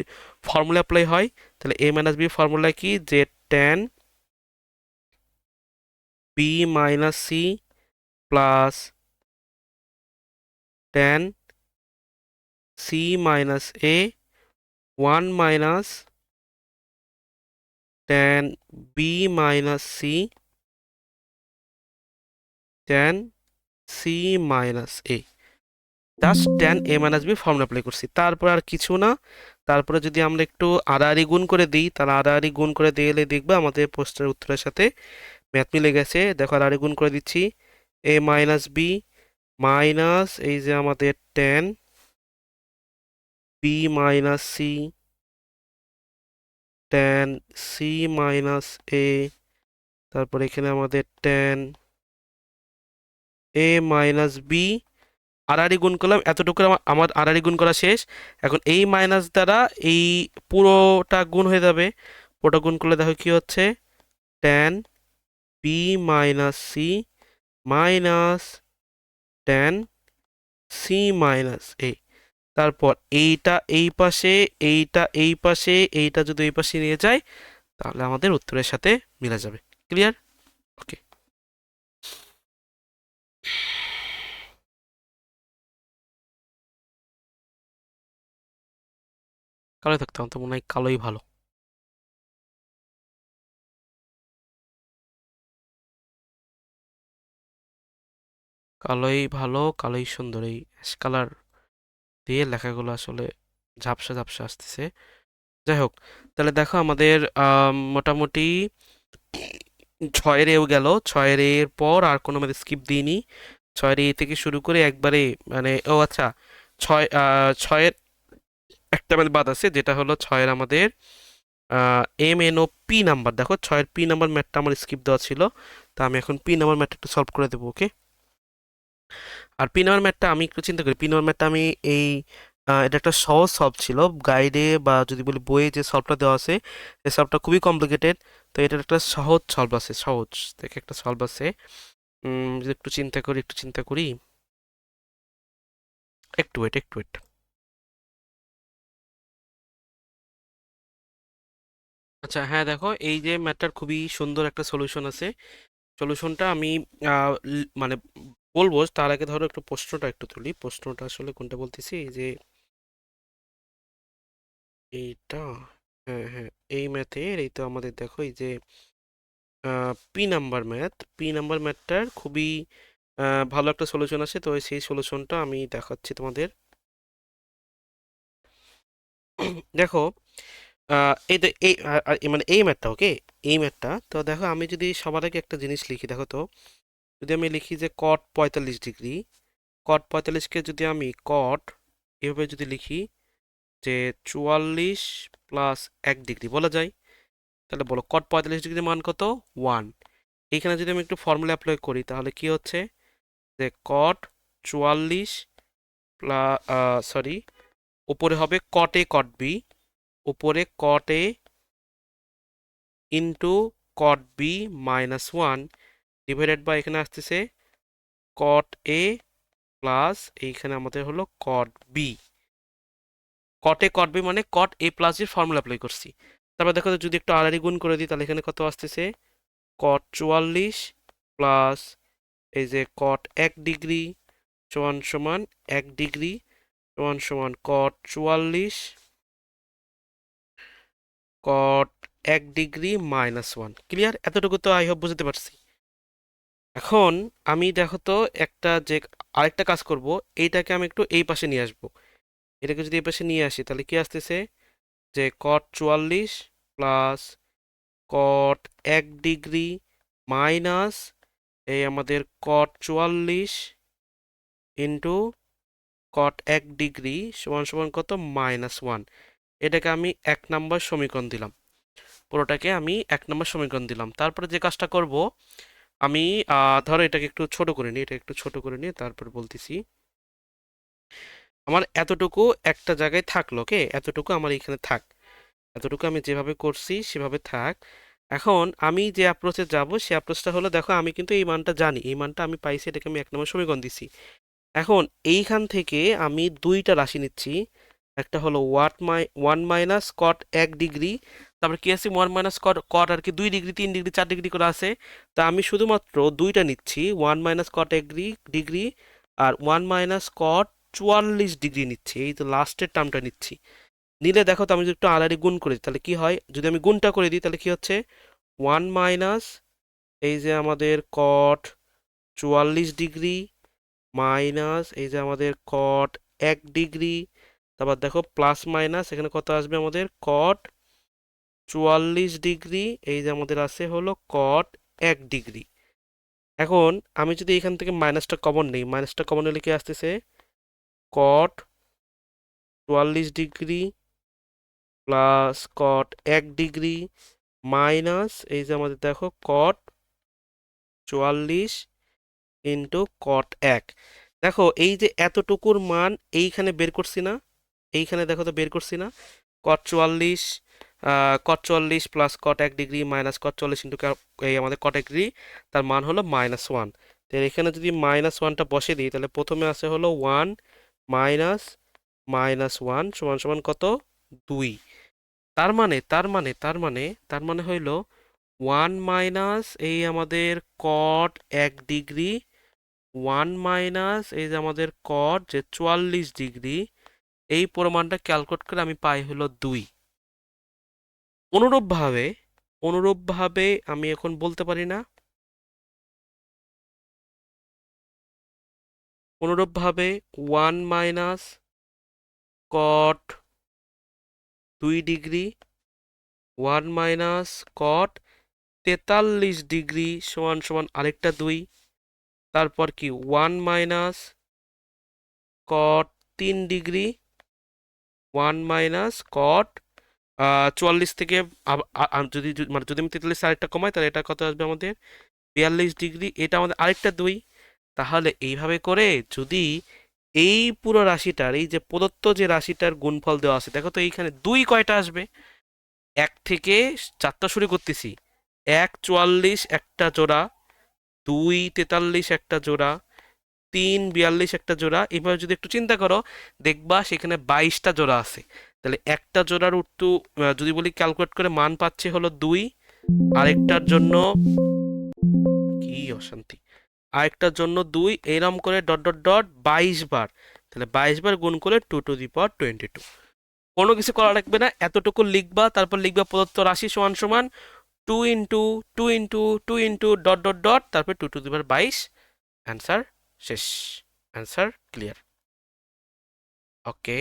ফর্মুলা অ্যাপ্লাই হয়। তাহলে এ মাইনাস বি ফর্মুলা কি, যে tan B minus C plus tan C minus A one minus tan B minus C tan C minus A. Just tan A minus B formula apply করছি, তারপর আর কিছু না। তারপরে যদি আমরা একটু আড়াআড়ি গুণ করে দিই, তাহলে আড়াআড়ি গুণ করে দিলে দেখবে আমাদের প্রশ্নের উত্তরের সাথে ম্যাথ মিলে গেছে। দেখো আড়াআড়ি গুণ করে দিচ্ছি, এ মাইনাস বি মাইনাস এই যে আমাদের tan B minus C tan C minus A. তারপর এখানে আমাদের ট্যান এ মাইনাস বি। আড়াআড়ি গুণ করলাম, এতটুকু আমার আড়াআড়ি গুণ করা শেষ। এখন এই মাইনাস দ্বারা এই পুরোটা গুণ হয়ে যাবে। পুরোটা গুণ করলে দেখো কি হচ্ছে, tan B minus C minus tan C minus A. তারপর এইটা এই পাশে, এইটা এই পাশে, এইটা যদি এই পাশে নিয়ে যায়, তাহলে আমাদের উত্তরের সাথে মিলে যাবে। ক্লিয়ার? ওকে। কালো থাকতে আমার তো মনে হয় কালোই ভালো। কালোই ভালো, কালোই সুন্দর। এই অ্যাশ কালার দিয়ে লেখাগুলো আসলে ঝাপসা ঝাপসা আসতেছে। যাই হোক, তাহলে দেখো আমাদের মোটামুটি ছয়ের এও গেল। ছয়ের এর পর আর কোনো আমাদের স্কিপ দিইনি। ছয়ের এ থেকে শুরু করে একবারে মানে ও আচ্ছা, ছয়ের একটা আমাদের বাদ আছে, যেটা হলো ছয়ের আমাদের এম এন ও পি নাম্বার। দেখো ছয়ের পি নাম্বার ম্যাথটা আমার স্কিপ দেওয়া ছিল, তা আমি এখন পি নাম্বার ম্যাথটা একটু সলভ করে দেবো। ওকে। আর পি নাম্বার ম্যাথটা আমি একটু চিন্তা করি, পি নাম্বার ম্যাথটা আমি এই এটা একটা সহজ সলভ ছিল গাইডে, বা যদি বলি বইয়ে যে সলভটা দেওয়া আছে, এই সলভটা খুবই কমপ্লিকেটেড। তো এটার একটা সহজ সলভ আছে, সহজ থেকে একটা সলভ আছে। যদি একটু চিন্তা করি, একটু ওয়েট। আচ্ছা হ্যাঁ, দেখো এই যে ম্যাথটার খুবই সুন্দর একটা সলিউশন আছে। সলিউশনটা আমি মানে বলবো তার আগে ধরো একটু প্রশ্নটা একটু তুলি। প্রশ্নটা আসলে কোনটা বলতেছি, এই যে এইটা। হ্যাঁ হ্যাঁ, এই ম্যাথের এই তো আমাদের দেখো এই যে পি নাম্বার ম্যাথটার খুবই ভালো একটা সলিউশন আছে, তো সেই সলিউশনটা আমি দেখাচ্ছি তোমাদের। দেখো এই তো এই মানে এই ম্যাথটা, ওকে, এই ম্যাথটা তো দেখো, আমি যদি সবার আগে একটা জিনিস লিখি, দেখো তো, যদি আমি লিখি যে কট 45 ডিগ্রি, কট 45কে যদি আমি কট এভাবে যদি লিখি যে 44 + 1 ডিগ্রি বলা যায়, তাহলে বলো কট 45 ডিগ্রির মান কত? 1। এইখানে যদি আমি একটু ফর্মুলা অ্যাপ্লাই করি তাহলে কি হচ্ছে যে কট 44 প্লাস, সরি, উপরে হবে কট এ কট বি, উপরে cot A into cot B -1 divided by এখানে আসতেছে কট এ প্লাস এইখানে আমাদের হলো কট বি। কট এ কট বি মানে কট এ প্লাস এর ফর্মুলা অ্যাপ্লাই করছি। তারপর দেখো যদি একটু আড়াআড়ি গুণ করে দিই তাহলে এখানে কত আসতেছে কট 44 প্লাস এই যে কট 1 ডিগ্রি সমান সমান 1 ডিগ্রি সমান সমান কট 44 কট 1 ডিগ্রি -1। ক্লিয়ার? এতটুকু তো আই হোপ বুঝতে পারছি। এখন আমি দেখো তো একটা যে আরেকটা কাজ করব, এইটাকে আমি একটু এই পাশে নিয়ে আসবো। এটাকে যদি এই পাশে নিয়ে আসি তাহলে কি আসতেছে যে কট 44 প্লাস কট 1 ডিগ্রি মাইনাস এই আমাদের কট 44 ইন্টু কট 1 ডিগ্রি সমান সমান কত -1। এটাকে আমি 1 নম্বর সমীকরণ দিলাম, পুরোটাকে আমি 1 নম্বর সমীকরণ দিলাম। তারপরে যে কাজটা করব আমি, ধরো এটাকে একটু ছোট করে নিই, এটা একটু ছোট করে নিয়ে তারপর বলতেছি। আমার এতটুকু একটা জায়গায় থাকলো, ওকে, এতটুকু আমার এখানে থাক, এতটুকু আমি যেভাবে করছি সেভাবে থাক। এখন আমি যে অ্যাপ্রোচে যাব সেই অ্যাপ্রোচটা হলো, দেখো আমি কিন্তু এই মানটা জানি, এই মানটা আমি পাইছি, এটাকে আমি 1 নম্বর সমীকরণ দিছি। এখন এইখান থেকে আমি দুইটা রাশি নিচ্ছি, একটা হলো ওয়ান মাইনাস কট 1 ডিগ্রি, তারপর কি আছে 1 - কট আর কি 2 ডিগ্রি 3 ডিগ্রি 4 ডিগ্রি করে আছে। তা আমি শুধুমাত্র দুইটা নিচ্ছি, 1 - কট 1 ডিগ্রি আর 1 - কট 44 ডিগ্রি নিচ্ছি, এই তো লাস্টের টার্মটা নিচ্ছি। নিলে দেখো তো আমি যদি একটু আড়াআড়ি গুণ করে দিই তাহলে কি হয়, যদি আমি গুণটা করে দিই তাহলে কি হচ্ছে 1 মাইনাস এই যে আমাদের কট 44 ডিগ্রি মাইনাস এই যে আমাদের কট 1 ডিগ্রি, তারপর দেখো প্লাস মাইনাস এখানে কত আসবে আমাদের কট 44 ডিগ্রি, এই যে আমাদের আছে হলো কট 1 ডিগ্রি। এখন আমি যদি এখান থেকে মাইনাসটা কমন নেই, মাইনাসটা কমন নিলে কি আসতেছে কট 44 degree plus cot 1 degree minus এই যে আমাদের দেখো কট 44 ইন্টু কট 1। দেখো এই যে এতটুকুর মান এইখানে বের করছি না, এইখানে দেখো তো বের করছি না, কট 44, কট 44 প্লাস কট 1 ডিগ্রি মাইনাস কট 44 ইন্টু এই আমাদের কট 1 ডিগ্রি, তার মান হলো -1। তো এখানে যদি -1টা বসে দিই তাহলে প্রথমে আছে হলো 1 মাইনাস -1 সমান সমান কত 2। তার মানে হইল 1 মাইনাস এই আমাদের কট 1 ডিগ্রি 1 মাইনাস এই যে আমাদের কট যে 44 ডিগ্রি, এই পরিমাণটা ক্যালকুলেট করে আমি পাই হলো 2। অনুরূপভাবে অনুরূপভাবে আমি এখন বলতে পারি না, অনুরূপভাবে 1 মাইনাস কট 2 ডিগ্রি 1 মাইনাস কট 43 ডিগ্রি সমান সমান আরেকটা 2। তারপর কি 1 মাইনাস কট 3 ডিগ্রি 1 মাইনাস কট 44 থেকে মানে যদি আমি 43 আরেকটা কমাই তাহলে এটা কত আসবে আমাদের 42 ডিগ্রি, এটা আমাদের আরেকটা 2। তাহলে এইভাবে করে যদি এই পুরো রাশিটার এই যে প্রদত্ত যে রাশিটার গুণফল দেওয়া আছে, দেখো তো এইখানে 2 কয়টা আসবে, 1 থেকে 4টা শুরু করতেছি, 1 44 একটা জোড়া, 2 43 একটা জোড়া, 3 42 একটা জোড়া, এভাবে যদি একটু চিন্তা করো দেখবা সেখানে 22টা জোড়া আছে। তাহলে একটা জোড়ার উত্তর যদি বলি ক্যালকুলেট করে মান পাচ্ছে হলো 2, আরেকটার জন্য কি অশান্তি, আরেকটার জন্য 2, এরম করে ডট ডট ডট 22 বার, তাহলে 22 বার গুণ করে 2 টু দি পাওয়ার 22। কোনো কিছু করা লাগবে না, এতটুকু লিখবা, তারপর লিখবা প্রদত্ত রাশি সমান সমান 2 into 2 into 2 into dot dot dot, তারপর 2 টু দি পাওয়ার 22। অ্যান্সার শেষ। Answer clear. ওকে,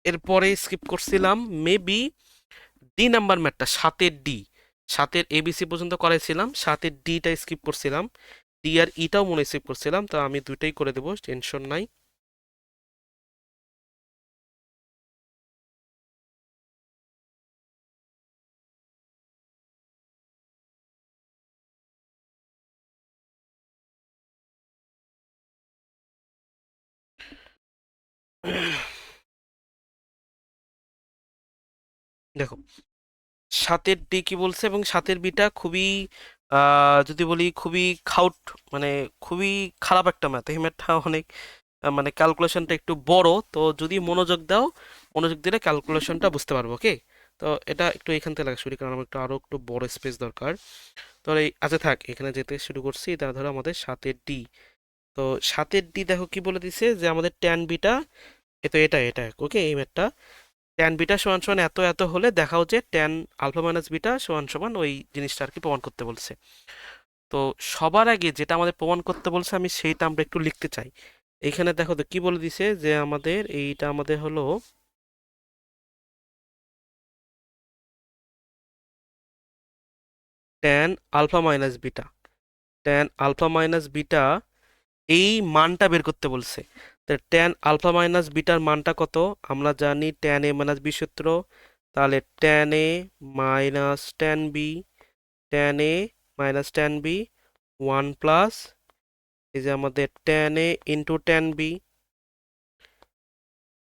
এরপরে স্কিপ করছিলাম মেবি ডি নাম্বার ম্যাথটা, 7-এর ডি। 7-এর এবিসি পর্যন্ত করাইছিলাম, 7-এর ডিটা স্কিপ করছিলাম, ডি আর ইটাও মনে স্কিপ করছিলাম, তো আমি দুইটাই করে দেবো, টেনশন নাই। দেখো 7-এর ডি কি বলছে, এবং 7-এর বিটা খুবই যদি বলি খুবই খাউট, মানে খুবই খারাপ একটা ম্যাথ। এই ম্যাথটা অনেক মানে ক্যালকুলেশনটা একটু বড়, তো যদি মনোযোগ দাও, মনোযোগ দিলে ক্যালকুলেশনটা বুঝতে পারবো। ওকে, তো এটা একটু এখান থেকে লেখা শুরু, কারণ আমার একটু আরো একটু বড় স্পেস দরকার। তো এই আচ্ছা থাক, এখানে যেতে শুরু করছি, তারা ধরো আমাদের 7-এর ডি। তো 7-এর ডি দেখো কি বলে দিছে, যে আমাদের ট্যান বিটা, তো এটা ওকে, এই ম্যাথটা ট্যান বিটা সমান সমান এত এত হলে দেখাও যে ট্যান আলফা মাইনাস বিটা সমান সমান ওই জিনিসটা আর কি প্রমাণ করতে বলছে। তো সবার আগে যেটা আমাদের প্রমাণ করতে বলছে আমি সেইটা আমরা একটু লিখতে চাই। এইখানে দেখো তো কি বলে দিছে, যে আমাদের এইটা আমাদের হলো tan alpha minus beta. Tan alpha minus beta এই মানটা বের করতে বলছে। তো ট্যান আলফা মাইনাস বিটার মানটা কত, আমরা জানি ট্যান এ মাইনাস বি সূত্র। তাহলে tan A minus tan B, tan A minus tan B 1 plus এই যে আমাদের tan A into tan B.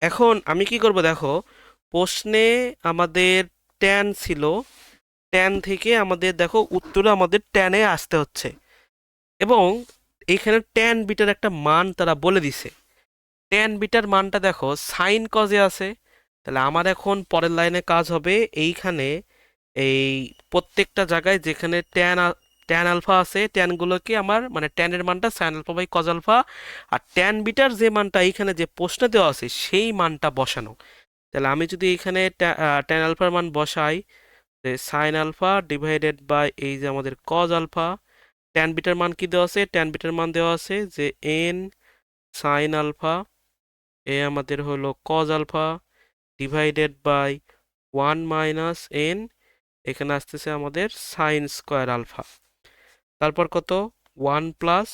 এখন আমি কি করব দেখো, প্রশ্নে আমাদের ট্যান ছিল, ট্যান থেকে আমাদের দেখো উত্তরে আমাদের ট্যানে আসতে হচ্ছে, এবং এইখানে ট্যান বিটার একটা মান তারা বলে দিছে। ট্যান বিটার মানটা দেখো সাইন কজে আছে, তাহলে আমার এখন পরের লাইনে কাজ হবে এইখানে এই প্রত্যেকটা জায়গায় যেখানে ট্যান আলফা আছে, ট্যানগুলোকে আমার মানে ট্যানের মানটা sine alpha by cos alpha, আর ট্যান বিটার যে মানটা এইখানে যে প্রশ্নে দেওয়া আছে সেই মানটা বসানো। তাহলে আমি যদি এখানে ট্যান আলফার মান বসাই, যে সাইন আলফা ডিভাইডেড বাই এই যে আমাদের কজ আলফা, ট্যান বিটার মান কি দেওয়া আছে, ট্যান বিটার মান দেওয়া আছে যে এন সাইন আলফা, এ আমাদের হলো cos alpha divided by 1 - n, এখানে আসতেছে আমাদের সাইন স্কোয়ার আলফা। তারপর কত, 1 প্লাস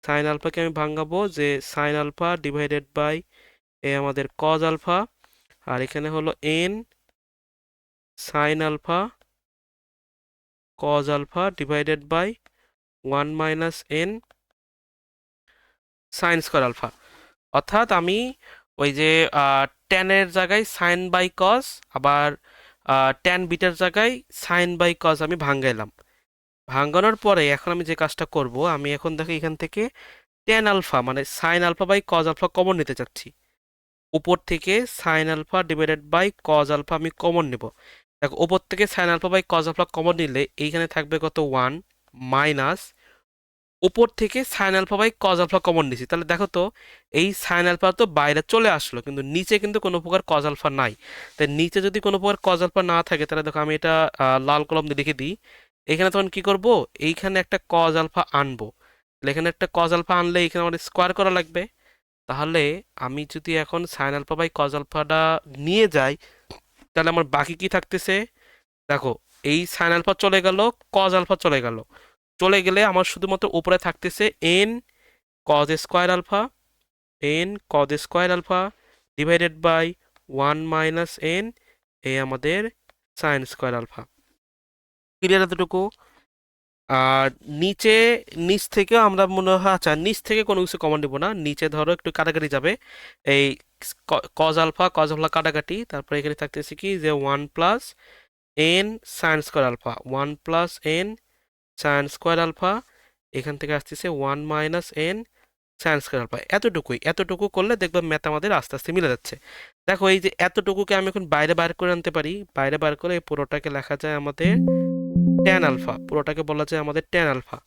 সাইন আলফাকে আমি ভাঙাবো, যে সাইন আলফা ডিভাইডেড বাই এ আমাদের কজ আলফা, আর এখানে হলো n sine alpha cos alpha divided by 1 - n sine square alpha. অর্থাৎ আমি ওই যে ট্যানের জায়গায় সাইন বাই কজ, আবার ট্যান বিটার জায়গায় সাইন বাই কজ আমি ভাঙ্গাইলাম। ভাঙ্গানোর পরে এখন আমি যে কাজটা করব, আমি এখন দেখো এখান থেকে ট্যান আলফা মানে sine alpha by cos alpha common নিতে চাচ্ছি। উপর থেকে sine alpha divided by cos alpha আমি কমন নেব। দেখো উপর থেকে sine alpha by cos alpha common নিলে এইখানে থাকবে কত, 1 মাইনাস উপর থেকে sine alpha by cos alpha common নিছি, তাহলে দেখো তো এই সাইন আলফা তো বাইরে চলে আসলো, কিন্তু নিচে কিন্তু কোনো প্রকার কজ আলফা নাই। তাই নিচে যদি কোনো প্রকার কজ আলফা না থাকে, তাহলে দেখো আমি এটা লাল কলম দিয়ে লিখে দিই। এখানে তখন কি করব, এইখানে একটা কজ আলফা আনবো, তাহলে এখানে একটা কজ আলফা আনলে এখানে আমাদের স্কোয়ার করা লাগবে। তাহলে আমি যদি এখন সাইন আলফা বাই কজ আলফাটা নিয়ে যাই, তাহলে আমার বাকি কি থাকতেছে, দেখো এই সাইন আলফা চলে গেল, কজ আলফা চলে গেল, চলে গেলে আমার শুধুমাত্র উপরে থাকতেছে n cos square alpha, n cos square alpha divided by 1 - n, এই আমাদের সাইন স্কোয়ার আলফা। ক্লিয়ার এতটুকু? আর নিচে, নিচ থেকে আমরা মনে হয়, আচ্ছা নিচ থেকে কোনো কিছু কমন নিব না, নিচে ধরো একটু কাটাকাটি যাবে, এই কজ আলফা কাটাকাটি, তারপরে এখানে থাকতেছে কি, যে 1 + n sine square alpha, 1 + n sine square alpha, এখান থেকে আসতেছে 1 - n সাইন স্কোয়ার আলফা। এতটুকুই, এতটুকু করলে দেখবে ম্যাথ আমাদের আস্তে আস্তে মিলে যাচ্ছে। দেখো এই যে এতটুকুকে আমি এখন বাইরে বার করে আনতে পারি, বাইরে বার করে এই পুরোটাকে লেখা যায় আমাদের ট্যান আলফা, পুরোটাকে বলা যায় আমাদের ট্যান আলফা।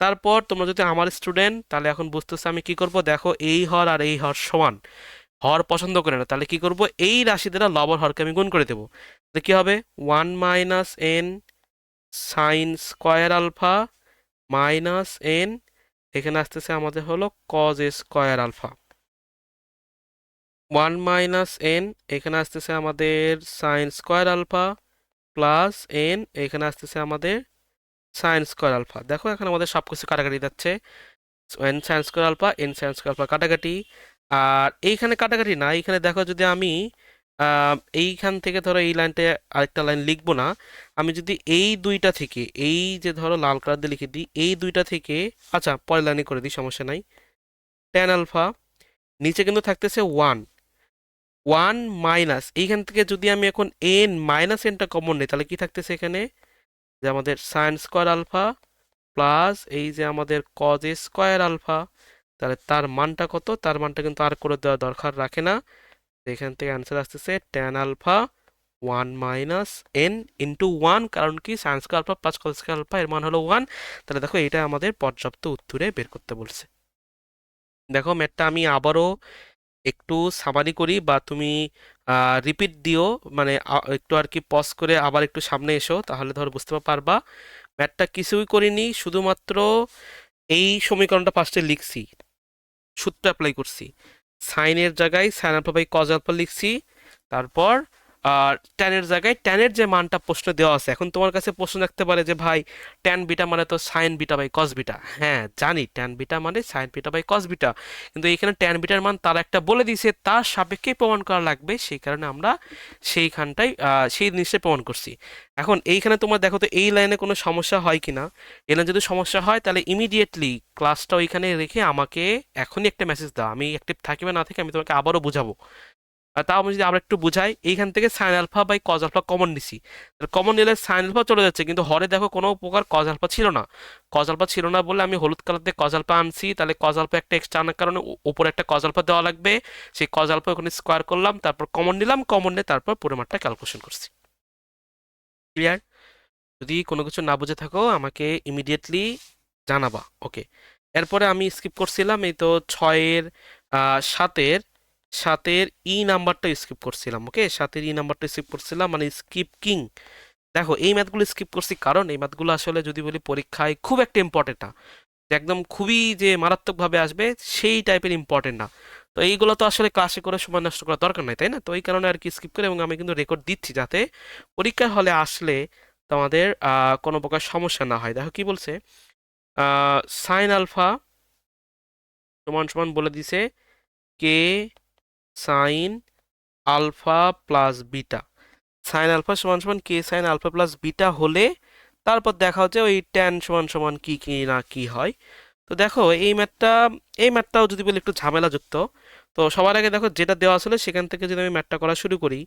তারপর তোমরা যদি আমার স্টুডেন্ট, তাহলে এখন বুঝতেছো আমি কি করব, দেখো এই হর আর এই হর সমান, হর পছন্দ করে না, তাহলে কি করব, এই রাশি দ্বারা লব আর হরকে আমি গুণ করে দেবো। তাহলে কি হবে, 1 - n sine square alpha minus n, এখানে আসতেছে আমাদের হলো কজ স্কোয়ার আলফা, 1 - n এখানে আসতেছে আমাদের sine square alpha plus n, এখানে আসতেছে আমাদের সাইন স্কোয়ার আলফা। দেখো এখন আমাদের সব কিছু কাটাকাটি যাচ্ছে, n sine square alpha n sine square alpha কাটাকাটি। আর এইখানে কাটাকাটি না, এইখানে দেখো যদি আমি এইখান থেকে ধরো এই লাইনটা আরেকটা লাইন লিখবো না, আমি যদি এই দুইটা থেকে, এই যে ধরো লাল কালার দিয়ে লিখে দিই, এই দুইটা থেকে, আচ্ছা পরের লাইনে করে দিই সমস্যা নাই, ট্যান আলফা, নিচে কিন্তু থাকতেছে ওয়ান, ওয়ান মাইনাস এইখান থেকে যদি আমি এখন এন মাইনাস এনটা কমন নিই, তাহলে কি থাকতেছে এখানে, যে আমাদের সাইন স্কোয়ার আলফা প্লাস এই যে আমাদের কজ স্কোয়ার আলফা, তাহলে তার মানটা কত, তার মানটা কিন্তু আর করে দেওয়ার দরকার রাখে না। এখান থেকে অ্যান্সার আসতেছে ট্যান আলফা 1 - n × 1, কারণ কি sine square alpha plus cos square alpha এর মান হলো 1। তাহলে দেখো এটা আমাদের পর্যাপ্ত উত্তরে বের করতে বলছে। দেখো ম্যাথটা আমি আবারও একটু সামারি করি, বা তুমি রিপিট দিও, মানে একটু আর কি পজ করে আবার একটু সামনে এসো, তাহলে ধরো বুঝতে পারবা। ম্যাথটা কিছুই করিনি, শুধুমাত্র এই সমীকরণটা ফার্স্টে লিখছি, সূত্র অ্যাপ্লাই করছি, সাইনের জায়গায় sine alpha by cos alpha লিখছি, তারপর ট্যানের জায়গায় ট্যানের যে মানটা প্রশ্ন দেওয়া আছে। এখন তোমার কাছে প্রশ্ন রাখতে পারে যে ভাই ট্যান বিটা মানে তো sine beta by cos beta, হ্যাঁ জানি ট্যান বিটা মানে sine beta by cos beta, কিন্তু এখানে ট্যান বিটার মান তারা একটা বলে দিয়েছে, তার সাপেক্ষে প্রমাণ করা লাগবে, সেই কারণে আমরা সেইখানটাই সেই জিনিসটা প্রমাণ করছি। এখন এইখানে তোমার দেখো তো এই লাইনে কোনো সমস্যা হয় কিনা, এখানে যদি সমস্যা হয় তাহলে ইমিডিয়েটলি ক্লাসটা ওইখানে রেখে আমাকে এখনই একটা মেসেজ দাও, আমি অ্যাক্টিভ থাকি বা না থাকি আমি তোমাকে আবারও বুঝাবো। আর তাও আমি যদি আবার একটু বুঝাই, এইখান থেকে sine alpha by cos alpha common নিছি, কমন নিলে সাইন আলফা চলে যাচ্ছে, কিন্তু হরে দেখো কোনো প্রকার কজ আলফা ছিল না, কজ আলফা ছিল না বলে আমি হলুদ কালার দিয়ে কজ আলফা আনছি, তাহলে কজ আলফা একটা এক্সট্রা আনার কারণে উপরে একটা কজ আলফা দেওয়া লাগবে, সেই কজ আলফা ওখানে স্কোয়ার করলাম, তারপর কমন নিলাম, কমন নিয়ে তারপর পুরো মাঠটা ক্যালকুলেশন করছি। ক্লিয়ার? যদি কোনো কিছু না বুঝে থাকো আমাকে ইমিডিয়েটলি জানাবা। ওকে, এরপরে আমি স্কিপ করছিলাম এই তো ছয়ের সাতের সাতের ই নাম্বারটা স্কিপ করছিলাম। ওকে, সাতের ই নাম্বারটা স্কিপ করছিলাম, মানে স্কিপ কিং। দেখো এই ম্যাথগুলো স্কিপ করছি কারণ এই ম্যাথগুলো আসলে যদি বলি পরীক্ষায় খুব একটা ইম্পর্টেন্ট না, যে একদম খুবই যে মারাত্মকভাবে আসবে সেই টাইপের ইম্পর্টেন্ট না। তো এইগুলো তো আসলে ক্লাসে করে সময় নষ্ট করার দরকার নাই, তাই না? তো এই কারণে আর কি স্কিপ করে, এবং আমি কিন্তু রেকর্ড দিচ্ছি যাতে পরীক্ষার হলে আসলে তোমাদের কোনো প্রকার সমস্যা না হয়। দেখো কি বলছে, সাইন আলফা সমান সমান বলে দিছে K sine alpha plus beta, sine alpha সমান সমান K sine alpha plus beta হলে তারপর দেখা হচ্ছে ওই ট্যান সমান সমান কি কি না কি হয়। তো দেখো এই ম্যাথটাও যদি বলি একটু ঝামেলাযুক্ত। তো সবার আগে দেখো যেটা দেওয়া আসলে সেখান থেকে যদি আমি ম্যাথটা করা শুরু করি,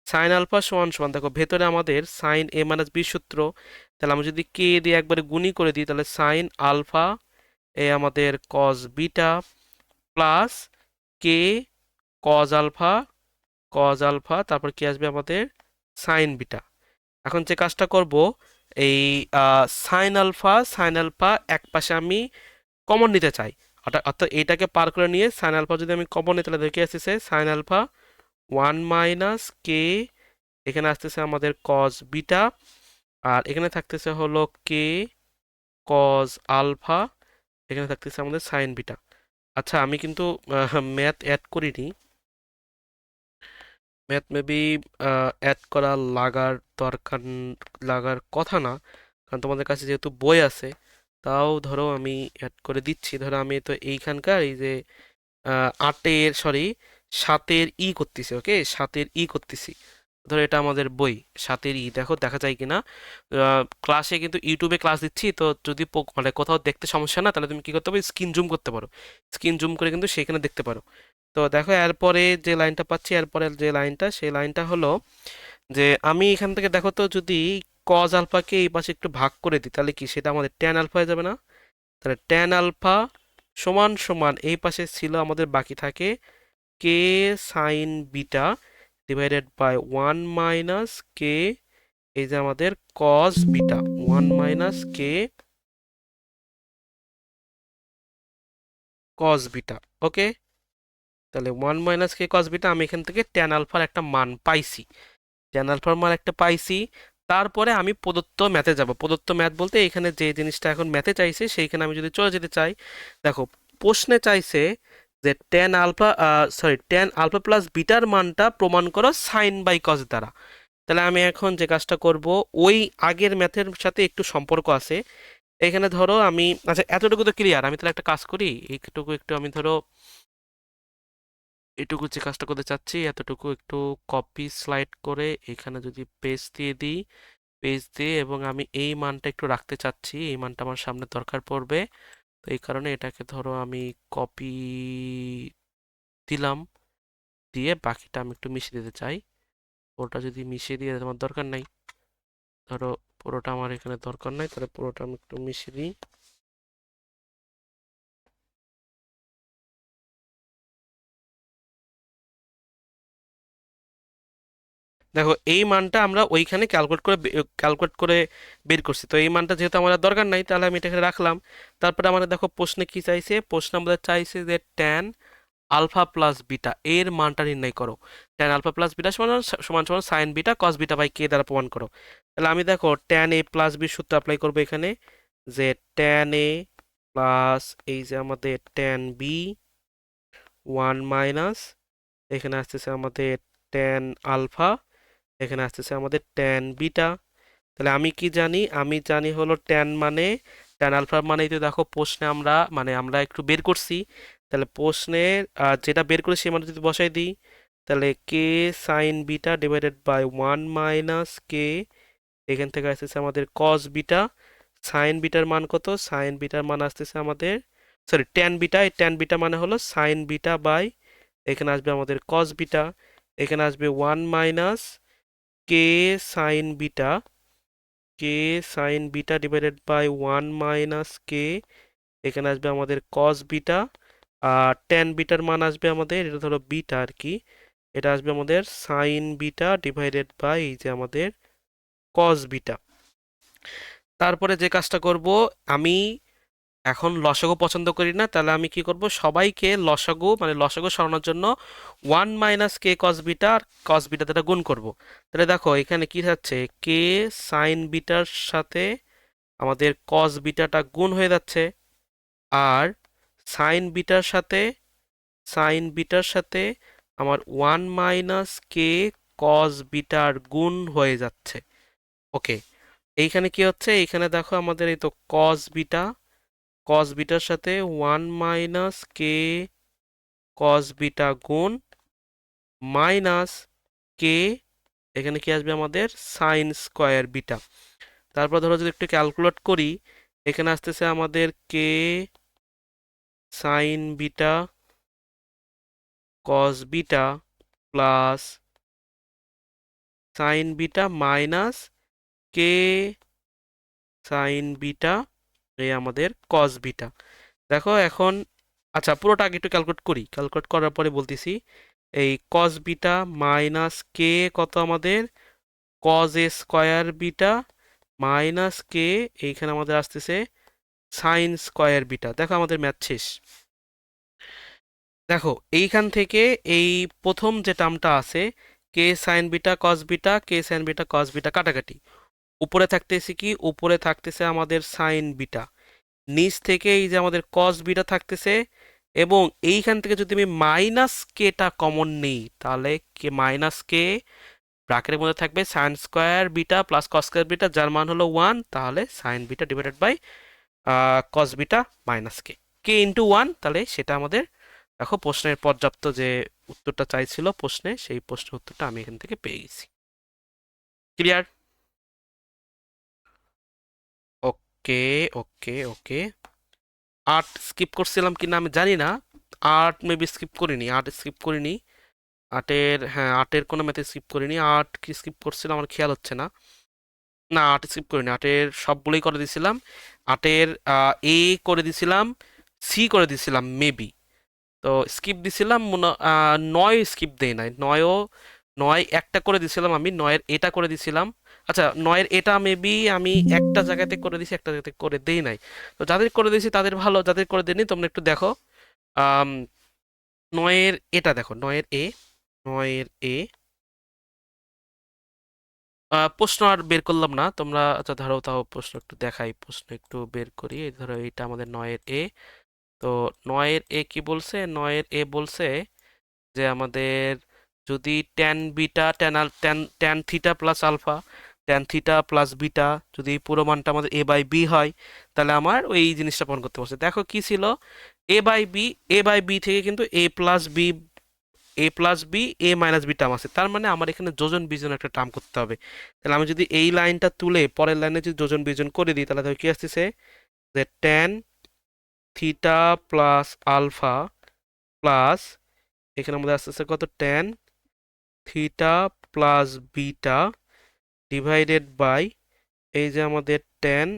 সাইন আলফা সমান সমান দেখো ভেতরে আমাদের সাইন এ মাইনাস বি সূত্র, তাহলে আমি যদি কে দিয়ে একবারে গুণি করে দিই, তাহলে সাইন আলফা এ আমাদের কজ বিটা প্লাস কে কজ আলফা তারপর কি আসবে আমাদের সাইন বিটা। এখন যে কাজটা করব, এই সাইন আলফা এক পাশে আমি কমন নিতে চাই, অর্থাৎ অর্থাৎ এইটাকে পার করে নিয়ে সাইন আলফা যদি আমি কমন নিই, তাহলে দেখে আসতেছে সাইন আলফা 1 - কে, এখানে আসতেছে আমাদের কজ বিটা, আর এখানে থাকতেছে হলো কে কজ আলফা, এখানে থাকতেছে আমাদের সাইন বিটা। আচ্ছা আমি কিন্তু ম্যাথ অ্যাড করিনি, ম্যাথ মেবি অ্যাড করা দরকার লাগার কথা না, কারণ তোমাদের কাছে যেহেতু বই আছে। তাও ধরো আমি অ্যাড করে দিচ্ছি, ধরো আমি তো এইখানকার এই যে সাতের ই করতেছি। ওকে, সাতের ই করতেছি, ধরো এটা আমাদের বই সাতের ই, দেখো দেখা যায় কিনা। ক্লাসে কিন্তু ইউটিউবে ক্লাস দিচ্ছি, তো যদি মানে কোথাও দেখতে সমস্যা না, তাহলে তুমি কি করতে পারো, স্ক্রিন জুম করতে পারো, স্ক্রিন জুম করে কিন্তু সেখানে দেখতে পারো। তো দেখো এরপরে যে লাইনটা পাচ্ছি, এরপরে যে লাইনটা, সেই লাইনটা হলো যে আমি এখান থেকে দেখো তো যদি কজ আলফাকে এই পাশে একটু ভাগ করে দিই, তাহলে কি সেটা আমাদের ট্যান আলফা হয়ে যাবে না? তাহলে ট্যান আলফা সমান সমান এই পাশে ছিল আমাদের বাকি থাকে কে সাইন বিটা ডিভাইডেড বাই 1 - কে, এই যে আমাদের কজ বিটা 1 - কে কজ বিটা। ওকে, তাহলে 1 - k cos বিটা আমি এখান থেকে ট্যান আলফার একটা মান পাইছি, ট্যান আলফার মান একটা পাইছি। তারপরে আমি প্রদত্ত ম্যাথে যাব। প্রদত্ত ম্যাথ বলতে এখানে যে জিনিসটা এখন ম্যাথে চাইছে সেইখানে আমি যদি চলে যেতে চাই, দেখো প্রশ্নে চাইছে যে ট্যান আলফা প্লাস বিটার মানটা প্রমাণ করো সাইন বাই কস দ্বারা। তাহলে আমি এখন যে কাজটা করব, ওই আগের ম্যাথের সাথে একটু সম্পর্ক আছে। এখানে ধরো আমি, আচ্ছা এতটুকু তো ক্লিয়ার, আমি তাহলে একটা কাজ করি, এইটুকু একটু আমি ধরো এটুকু যে কাজটা করতে চাচ্ছি এতটুকু একটু কপি স্লাইড করে এখানে যদি পেজ দিয়ে দিই, পেজ দিয়ে, এবং আমি এই মানটা একটু রাখতে চাচ্ছি, এই মানটা আমার সামনে দরকার পড়বে। তো এই কারণে এটাকে ধরো আমি কপি দিলাম, দিয়ে বাকিটা আমি একটু মিশিয়ে দিতে চাই। ওটা যদি মিশিয়ে দিয়ে আমার দরকার নাই, ধরো পুরোটা আমার এখানে দরকার নাই, তাহলে পুরোটা আমি একটু মিশিয়ে দিই। দেখো এই মানটা আমরা ওইখানে ক্যালকুলেট করে বের করছি, তো এই মানটা যেহেতু আমাদের দরকার নাই তাহলে আমি এটাকে রাখলাম। তারপরে আমাদের দেখো প্রশ্নে কি চাইছে, প্রশ্ন আমাদের চাইছে যে ট্যান আলফা প্লাস বিটা এর মানটা নির্ণয় করো। ট্যান আলফা প্লাস বিটা সমান সমান সমান sine beta cos beta by K দ্বারা প্রমাণ করো। তাহলে আমি দেখো ট্যান এ প্লাস বি সূত্র অ্যাপ্লাই করবো এখানে, যে ট্যান এ প্লাস এই যে আমাদের ট্যান বি 1 - এখানে আসতেছে আমাদের ট্যান আলফা, এখানে আসতেছে আমাদের ট্যান বিটা। তাহলে আমি কি জানি, আমি জানি হলো ট্যান মানে ট্যান আলফা মানে তো দেখো প্রশ্নে আমরা মানে আমরা একটু বের করছি, তাহলে প্রশ্নে যেটা বের করেছি সেই মানে যদি বসাই দিই, তাহলে কে সাইন বিটা ডিভাইডেড বাই 1 - কে, এখান থেকে আসতেছে আমাদের কস বিটা। সাইন বিটার মান কত, সাইন বিটার মান আসতেছে আমাদের, সরি ট্যান বিটা, এই ট্যান বিটা মানে হলো সাইন বিটা বাই, এখানে আসবে আমাদের কস বিটা, এখানে আসবে 1 - K sine beta, K sine beta divided by 1 - K, এখানে আসবে আমাদের কস বিটা। আর ট্যান বিটার মান আসবে আমাদের, এটা ধরো বিটা আর কি, এটা আসবে আমাদের সাইন বিটা ডিভাইডেড বাই এই যে আমাদের কস বিটা। তারপরে যে কাজটা করব, আমি এখন লসাগু পছন্দ করি না, তাহলে আমি কি করব, সবাইকে লসাগু মানে লসাগু সরানোর জন্য 1 - কে কস বিটা আর কস বিটা দ্বারা গুণ করব। তাহলে দেখো এখানে কি থাকছে, কে সাইন বিটার সাথে আমাদের কস বিটাটা গুণ হয়ে যাচ্ছে, আর সাইন বিটার সাথে সাইন বিটার সাথে আমার 1 - কে কস বিটার গুণ হয়ে যাচ্ছে। ওকে, এইখানে কি হচ্ছে, এইখানে দেখো আমাদের এই তো কস বিটার সাথে 1 - কে কস বিটা গুণ মাইনাস কে, এখানে কি আসবে আমাদের সাইন স্কোয়ার বিটা। তারপর ধরো যদি একটু ক্যালকুলেট করি, এখানে আসতেছে আমাদের K sine beta cos beta plus sine beta minus K sine beta, এই আমাদের কস বিটা। দেখো এখন, আচ্ছা পুরোটা আগে একটু ক্যালকুলেট করি, ক্যালকুলেট করার পরে বলতেছি। এই কস বিটা মাইনাস কে কত আমাদের cos A square beta minus K, এইখানে আমাদের আসতেছে সাইন স্কোয়ার বিটা। দেখো আমাদের ম্যাথ শেষ। দেখো এইখান থেকে এই প্রথম যে টার্মটা আছে, কে sine beta cos beta, K sine beta cos beta কাটাকাটি, উপরে থাকতেছে কি, উপরে থাকতেছে আমাদের সাইন বিটা, নিচ থেকে এই যে আমাদের কস বিটা থাকতেছে, এবং এইখান থেকে যদি আমি মাইনাস কেটা কমন নেই, তাহলে কে মাইনাস কে ব্র্যাকেটের মধ্যে থাকবে sine square beta plus cos square beta, যার মান হলো 1, তাহলে sine beta divided by cos beta minus K, K into 1, তাহলে সেটা আমাদের, দেখো প্রশ্নের পর্যাপ্ত যে উত্তরটা চাইছিল প্রশ্নে, সেই প্রশ্নের উত্তরটা আমি এখান থেকে পেয়ে গেছি। ক্লিয়ার? ওকে, ওকে, ওকে। আর্ট স্কিপ করছিলাম কিনা আমি জানি না, আর্ট মেবি স্কিপ করিনি, আর্ট স্কিপ করিনি, আর্টের, হ্যাঁ আর্টের কোনো ম্যাথে স্কিপ করিনি, আর্ট কি স্কিপ করছিলাম আমার খেয়াল হচ্ছে না। না আর্ট স্কিপ করিনি, আর্টের সবগুলোই করে দিয়েছিলাম, আর্টের এ করে দিছিলাম, সি করে দিছিলাম মেবি, তো স্কিপ দিছিলাম 9 স্কিপ দেই নাই, 9 একটা করে দিছিলাম, আমি 9-এর এটা করে দিছিলাম। আচ্ছা 9-এর এটা মেবি আমি একটা জায়গাতে করে দিছি, একটা জায়গাতে করে দেই নাই। তো যাদের করে দিয়েছি তাদের ভালো, যাদের করে দেয়নি তোমরা একটু দেখো। নয়ের এটা দেখো, নয়ের এ, নয়ের এ প্রশ্ন আর বের করলাম না তোমরা। আচ্ছা ধরো, তাও প্রশ্ন একটু দেখাই, প্রশ্ন একটু বের করি। এই ধরো এটা আমাদের নয়ের এ। তো নয়ের এ কি বলছে? নয়ের এ বলছে যে আমাদের যদি tan beta, tan theta plus alpha, tan theta plus beta, যদি এই পুরো মানটা আমাদের এ বাই বি হয়, তাহলে আমার ওই জিনিসটা প্রমাণ করতে পারছে। দেখো কি ছিল, A by B, A by B থেকে কিন্তু A plus B, A plus B, A minus B term আছে। তার মানে আমার এখানে যোজন বিয়োজন একটা টার্ম করতে হবে। তাহলে আমি যদি এই লাইনটা তুলে পরের লাইনে যদি যোজন বিয়োজন করে দিই, তাহলে দেখো কি আসতেছে, যে tan theta plus alpha plus, এখানে আমাদের আসতেছে কত, tan theta plus beta divided by, এই যে আমাদের tan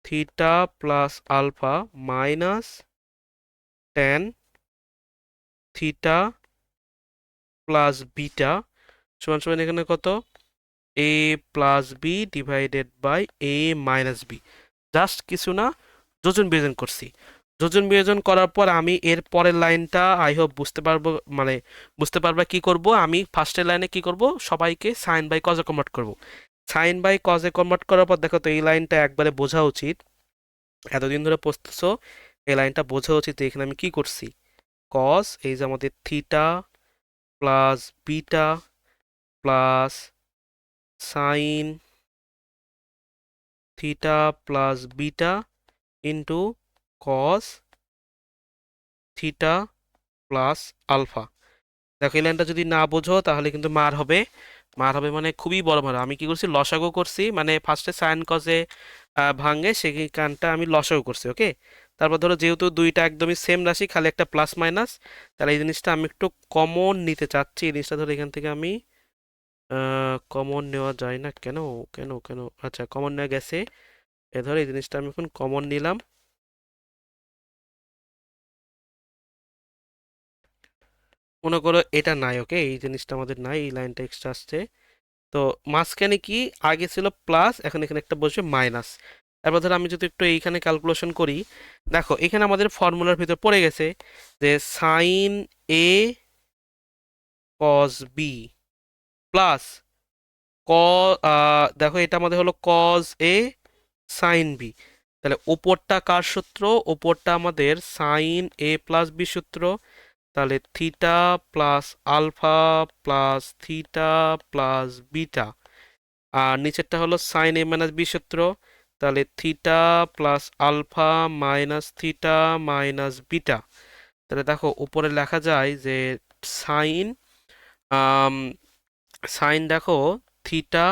theta plus alpha minus tan theta plus beta সমান সমান এখানে কত, A plus B divided by A minus B. Just কিছু না, যোজন বিয়োজন করছি। যোজন বিয়োজন করার পর আমি এর পরের লাইনটা আই হোপ বুঝতে পারবো, মানে বুঝতে পারবা কি করব। আমি ফার্স্টের লাইনে কি করব, সবাইকে সাইন বাই কজে কনভার্ট করব। সাইন বাই কজে কনভার্ট করার পর দেখো তো এই লাইনটা একবারে বোঝা উচিত, এতদিন ধরে পড়তেছো, এই লাইনটা বোঝা উচিত যে এখানে আমি কি করছি। কজ, এই যে আমাদের theta plus beta plus sine theta plus beta into cos theta plus alpha. দেখো এই লাইনটা যদি না বোঝো তাহলে কিন্তু মার হবে। মার হবে মানে খুবই বড় মার। আমি কি করছি, লসাগু করছি, মানে ফার্স্টে সাইন কজে ভাঙে সেখানটা আমি লসাগু করছি, ওকে। তারপর ধরো যেহেতু দুইটা একদমই সেম রাশি, খালি একটা প্লাস মাইনাস, তাহলে এই জিনিসটা আমি একটু কমন নিতে চাচ্ছি। এই জিনিসটা ধরো এখান থেকে আমি কমন নেওয়া যায় না কেন, কেন, আচ্ছা কমন নেওয়া গেছে। এ ধরো এই জিনিসটা আমি এখন কমন নিলাম। মনে করো এটা নাই, ওকে, এই জিনিসটা আমাদের নাই, এই লাইনটা এক্সট্রা আসছে। তো মাঝখানে কি আগে ছিল প্লাস, এখন এখানে একটা বসবে মাইনাস। এরপর ধর আমি যদি একটু এইখানে ক্যালকুলেশন করি, দেখো এখানে আমাদের ফর্মুলার ভিতর পড়ে গেছে যে sign A cos B plus ক, দেখো এটা আমাদের হলো কজ এ সাইন বি। তাহলে ওপরটা কার সূত্র, ওপরটা আমাদের সাইন এ প্লাস বি সূত্র। তাহলে theta plus alpha plus theta plus beta, আর নিচেরটা হলো সাইন এ মাইনাস বি সূত্র। তাহলে theta plus alpha minus theta minus beta. তাহলে দেখো উপরে লেখা যায় যে সাইন, সাইন দেখো থিটা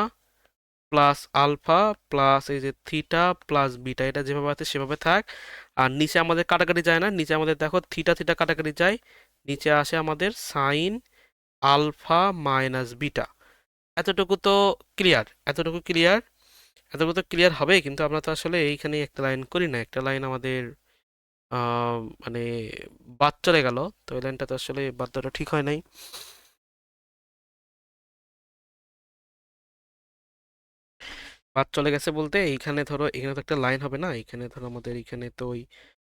প্লাস আলফা প্লাস এই যে থিটা প্লাস বিটা, এটা যেভাবে আছে সেভাবে থাক। আর নিচে আমাদের কাটাকাটি যায় না, নিচে আমাদের দেখো থিটা থিটা কাটাকাটি যায়, নিচে আসে আমাদের সাইন আলফা মাইনাস বিটা। এতটুকু তো ক্লিয়ার, এতটুকু ক্লিয়ার, এতটুকু তো ক্লিয়ার হবে। কিন্তু আমরা তো আসলে এইখানে একটা লাইন করি না, একটা লাইন আমাদের মানে বাদ চলে গেল। তো এই লাইনটা তো আসলে বাদ দেওয়াটা ঠিক হয় নাই। বাদ চলে গেছে বলতে এইখানে ধরো, এখানে তো একটা লাইন হবে না, এখানে ধরো আমাদের এখানে তো ওই,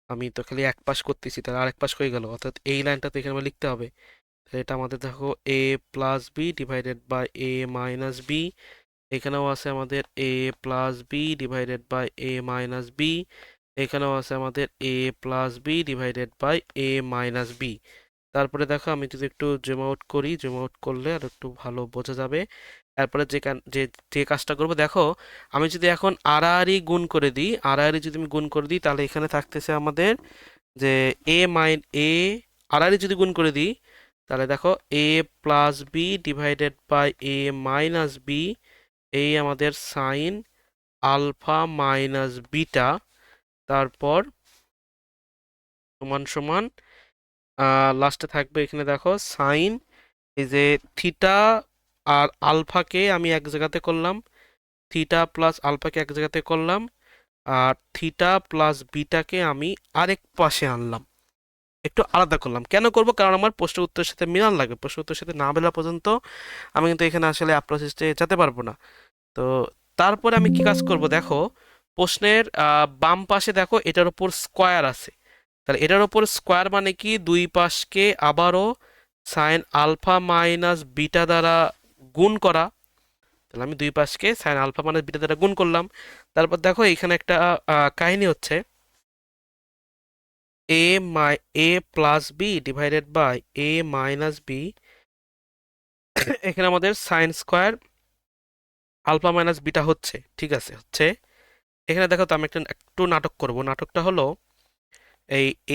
আমি তো খালি এক পাশ করতেছি, তাহলে আরেক পাশ হয়ে গেল, অর্থাৎ এই লাইনটা তো এখানে আমার লিখতে হবে। তাহলে এটা আমাদের দেখো A plus B divided by A minus B, এখানেও আছে আমাদের A plus B divided by A minus B, এখানেও আছে আমাদের A plus B divided by A minus B. তারপরে দেখো আমি যদি একটু জুম আউট করি, জুম আউট করলে আর একটু ভালো বোঝা যাবে। তারপরে যে যে কাজটা করবো দেখো, আমি যদি এখন আড়াআড়ি গুণ করে দিই, আড়াআড়ি যদি আমি গুণ করে দিই, তাহলে এখানে থাকতেছে আমাদের যে এ আড়াআড়ি যদি গুণ করে দিই, তাহলে দেখো A plus B divided by A minus B, এই আমাদের সাইন আলফা মাইনাস বিটা, তারপর সমান সমান লাস্টে থাকবে এখানে দেখো সাইন, এই যে থিটা আর আলফাকে আমি এক জায়গাতে করলাম, থিটা প্লাস আলফাকে এক জায়গাতে করলাম, আর থিটা প্লাস বিটাকে আমি আরেক পাশে আনলাম, একটু আলাদা করলাম। কেন করব, কারণ আমার প্রশ্ন উত্তরের সাথে মিলান লাগে। প্রশ্ন উত্তরের সাথে না মেলা পর্যন্ত আমি কিন্তু এখানে আসলে অ্যাপ্রোচে যেতে পারবো না। তো তারপরে আমি কি কাজ করব দেখো, প্রশ্নের বাম পাশে দেখো এটার উপর স্কোয়ার আছে, তাহলে এটার ওপর স্কোয়ার মানে কি দুই পাশকে আবারও সাইন আলফা মাইনাস বিটা দ্বারা গুণ করা। তাহলে আমি দুই পাশকে সাইন আলফা মাইনাস বিটা দ্বারা গুণ করলাম। তারপর দেখো এখানে একটা কাহিনী হচ্ছে, A plus B divided by A minus B. এখানে আমাদের sine square alpha minus beta হচ্ছে, ঠিক আছে হচ্ছে। এখানে দেখো তো আমি একটু নাটক করব। নাটকটা হলো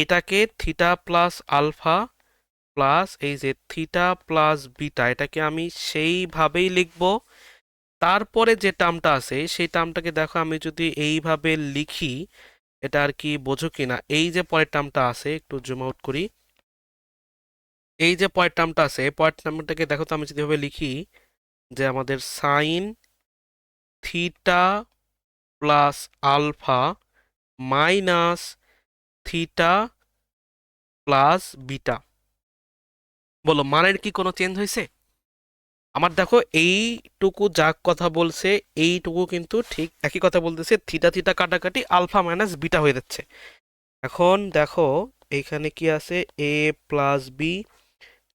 এটাকে থিটা প্লাস আলফা প্লাস এই যে থিটা প্লাস বিটা, এটাকে আমি সেইভাবেই লিখব। তারপরে যে টার্মটা আছে সেই টার্মটাকে দেখো আমি যদি এইভাবে লিখি, এটা আর কি বোঝো কিনা। এই যে পরের টার্মটা আছে, একটু জুম আউট করি। এই যে পরের টার্মটা আছে, এই পরের টার্মটাকে দেখো তো আমি যদি এভাবে লিখি যে আমাদের sine theta plus alpha minus theta plus beta. বলো মানের কি কোনো চেঞ্জ হয়েছে? আমার দেখো এইটুকু যা কথা বলছে এইটুকু কিন্তু ঠিক একই কথা বলতেছে, থিটা থিটা কাটাকাটি আলফা মাইনাস বিটা হয়ে যাচ্ছে। এখন দেখো এইখানে কি আছে, A plus B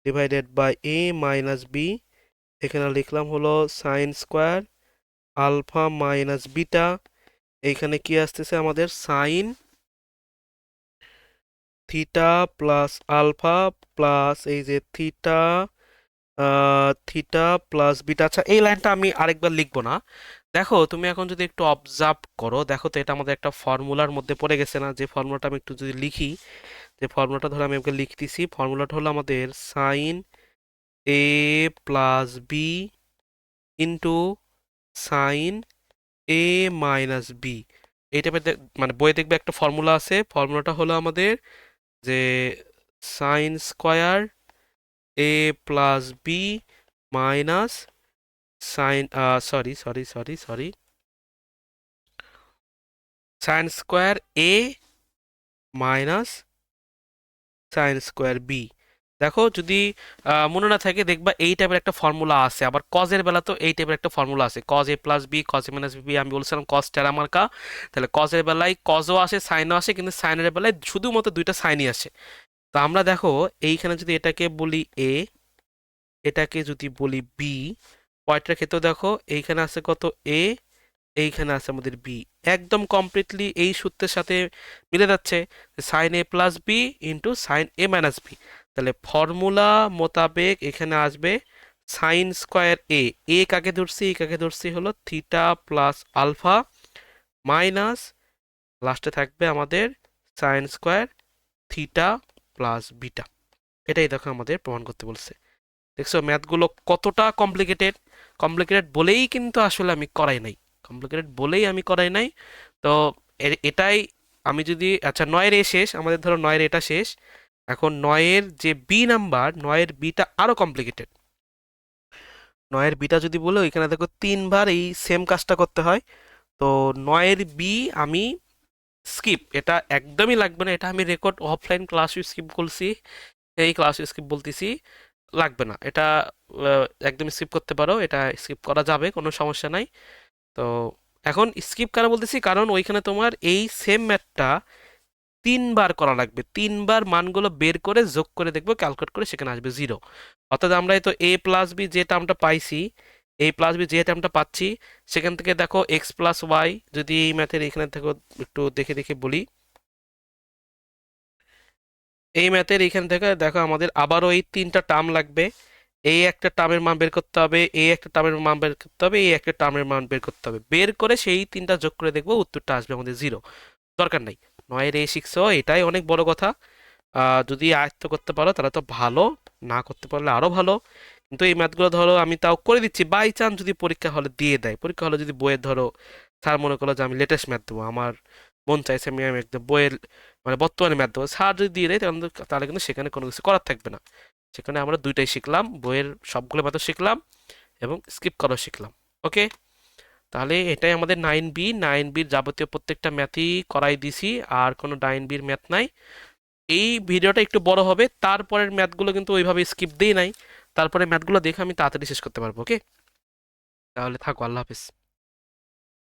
divided by A minus B. এখানে লিখলাম হলো sine square alpha minus beta. এইখানে কি আসতেছে আমাদের sine theta plus alpha plus এই যে থিটা থিটা প্লাস বিটা। আচ্ছা এই লাইনটা আমি আরেকবার লিখবো না। দেখো তুমি এখন যদি একটু অবজার্ভ করো, দেখো তো এটা আমাদের একটা ফর্মুলার মধ্যে পড়ে গেছে না? যে ফর্মুলাটা আমি একটু যদি লিখি, যে ফর্মুলাটা ধরো আমি ওকে লিখতেছি, ফর্মুলাটা হলো আমাদের sine A plus B into sign A minus B. এই টাইপের মানে বইয়ে দেখবে একটা ফর্মুলা আছে। ফর্মুলাটা হলো আমাদের যে sine square A plus B minus sine sorry sorry sorry sorry sine square A minus sine square B. দেখো যদি মনে না থাকে দেখবা এই টাইপের একটা ফর্মুলা আছে। আবার কজের বেলা তো এই টাইপের একটা ফর্মুলা আছে, cos A plus B cos A minus B. আমি বলছিলাম কজ টেরা মার্কা। তাহলে কজের বেলায় কজও আসে সাইনও আসে, কিন্তু সাইনের বেলায় শুধুমাত্র দুইটা সাইনই আসে। তো আমরা দেখো এইখানে যদি এটাকে বলি এ, এটাকে যদি বলি বি, পয়েন্টের ক্ষেত্রেও দেখো এইখানে আছে কত এ, এইখানে আছে আমাদের বি। একদম কমপ্লিটলি এই সূত্রের সাথে মিলে যাচ্ছে, sign A plus B into sign A minus B. তাহলে ফর্মুলা মোতাবেক এখানে আসবে সাইন স্কোয়ার এ কাকে ধরছি, এ কাকে ধরছি হলো থিটা প্লাস আলফা মাইনাস লাস্টে থাকবে আমাদের sine square theta plus beta. এটাই দেখো আমাদের প্রমাণ করতে বলছে। দেখছো ম্যাথগুলো কতটা কমপ্লিকেটেড। কমপ্লিকেটেড বলেই কিন্তু আসলে আমি করাই নাই, কমপ্লিকেটেড বলেই আমি করাই নাই। তো এটাই আমি যদি, আচ্ছা নয়ের এ শেষ আমাদের, ধরো নয়ের এটা শেষ। এখন নয়ের যে বি নাম্বার, নয়ের বিটা আরো কমপ্লিকেটেড। নয়ের বিটা যদি বলো এখানে দেখো তিনবার এই সেম কাজটা করতে হয়। তো নয়ের বি আমি স্কিপ, এটা একদমই লাগবে না। এটা আমি রেকর্ড অফলাইন ক্লাস স্কিপ করছি, এই ক্লাস স্কিপ বলতেছি, লাগবে না এটা। একদম স্কিপ করতে পারো, এটা স্কিপ করা যাবে, কোনো সমস্যা নাই। তো এখন স্কিপ কেন বলতেছি, কারণ ওইখানে তোমার এই সেম ম্যাথটা তিনবার করা লাগবে। তিনবার মানগুলো বের করে যোগ করে দেখবো, ক্যালকুলেট করে সেখানে আসবে জিরো। অর্থাৎ আমরা তো এ প্লাস বি যে টার্মটা পাইছি, এ প্লাস বি যে টার্মটা পাচ্ছি, সেখান থেকে দেখো এক্স প্লাস ওয়াই, যদি এই ম্যাথের এখানে থেকে একটু দেখে দেখে বলি, এই ম্যাথের এখান থেকে দেখো আমাদের আবারও এই তিনটা টার্ম লাগবে। এই একটা টার্মের মান বের করতে হবে, এই একটা টার্মের মান বের করতে হবে, এই একটা টার্মের মান বের করতে হবে। বের করে সেই তিনটা যোগ করে দেখবো উত্তরটা আসবে আমাদের জিরো। দরকার নাই নয়ের এই শিখছো, এটাই অনেক বড় কথা। যদি আয়ত্ত করতে পারো তাহলে তো ভালো, না করতে পারলে আরো ভালো। কিন্তু এই ম্যাথগুলো ধরো আমি তাও করে দিচ্ছি, বাই চান্স যদি পরীক্ষা হলে দিয়ে দেয়, পরীক্ষা হলে যদি বইয়ের ধরো স্যার মনে করলো যে আমি লেটেস্ট ম্যাথ দেবো, আমার মন চাইছে আমি আমি একদম বইয়ের মানে বর্তমানে ম্যাথ দেবো, স্যার যদি দিয়ে দেয় তাহলে কিন্তু সেখানে কোনো কিছু করার থাকবে না। সেখানে আমরা দুইটাই শিখলাম, বইয়ের সবগুলো ম্যাথও শিখলাম এবং স্কিপ করাও শিখলাম। ওকে, তাহলে এটাই আমাদের 9B। 9Bর যাবতীয় প্রত্যেকটা ম্যাথই করাই দিছি, আর কোনো 9Bর ম্যাথ নাই। এই ভিডিওটা একটু বড় হবে, তারপরের ম্যাথগুলো কিন্তু ওইভাবে স্কিপ দিই নাই। তারপরে ম্যাথগুলো দেখে আমি তাড়াতাড়ি শেষ করতে পারবো। ওকে, তাহলে থাকো, আল্লাহ হাফিজ।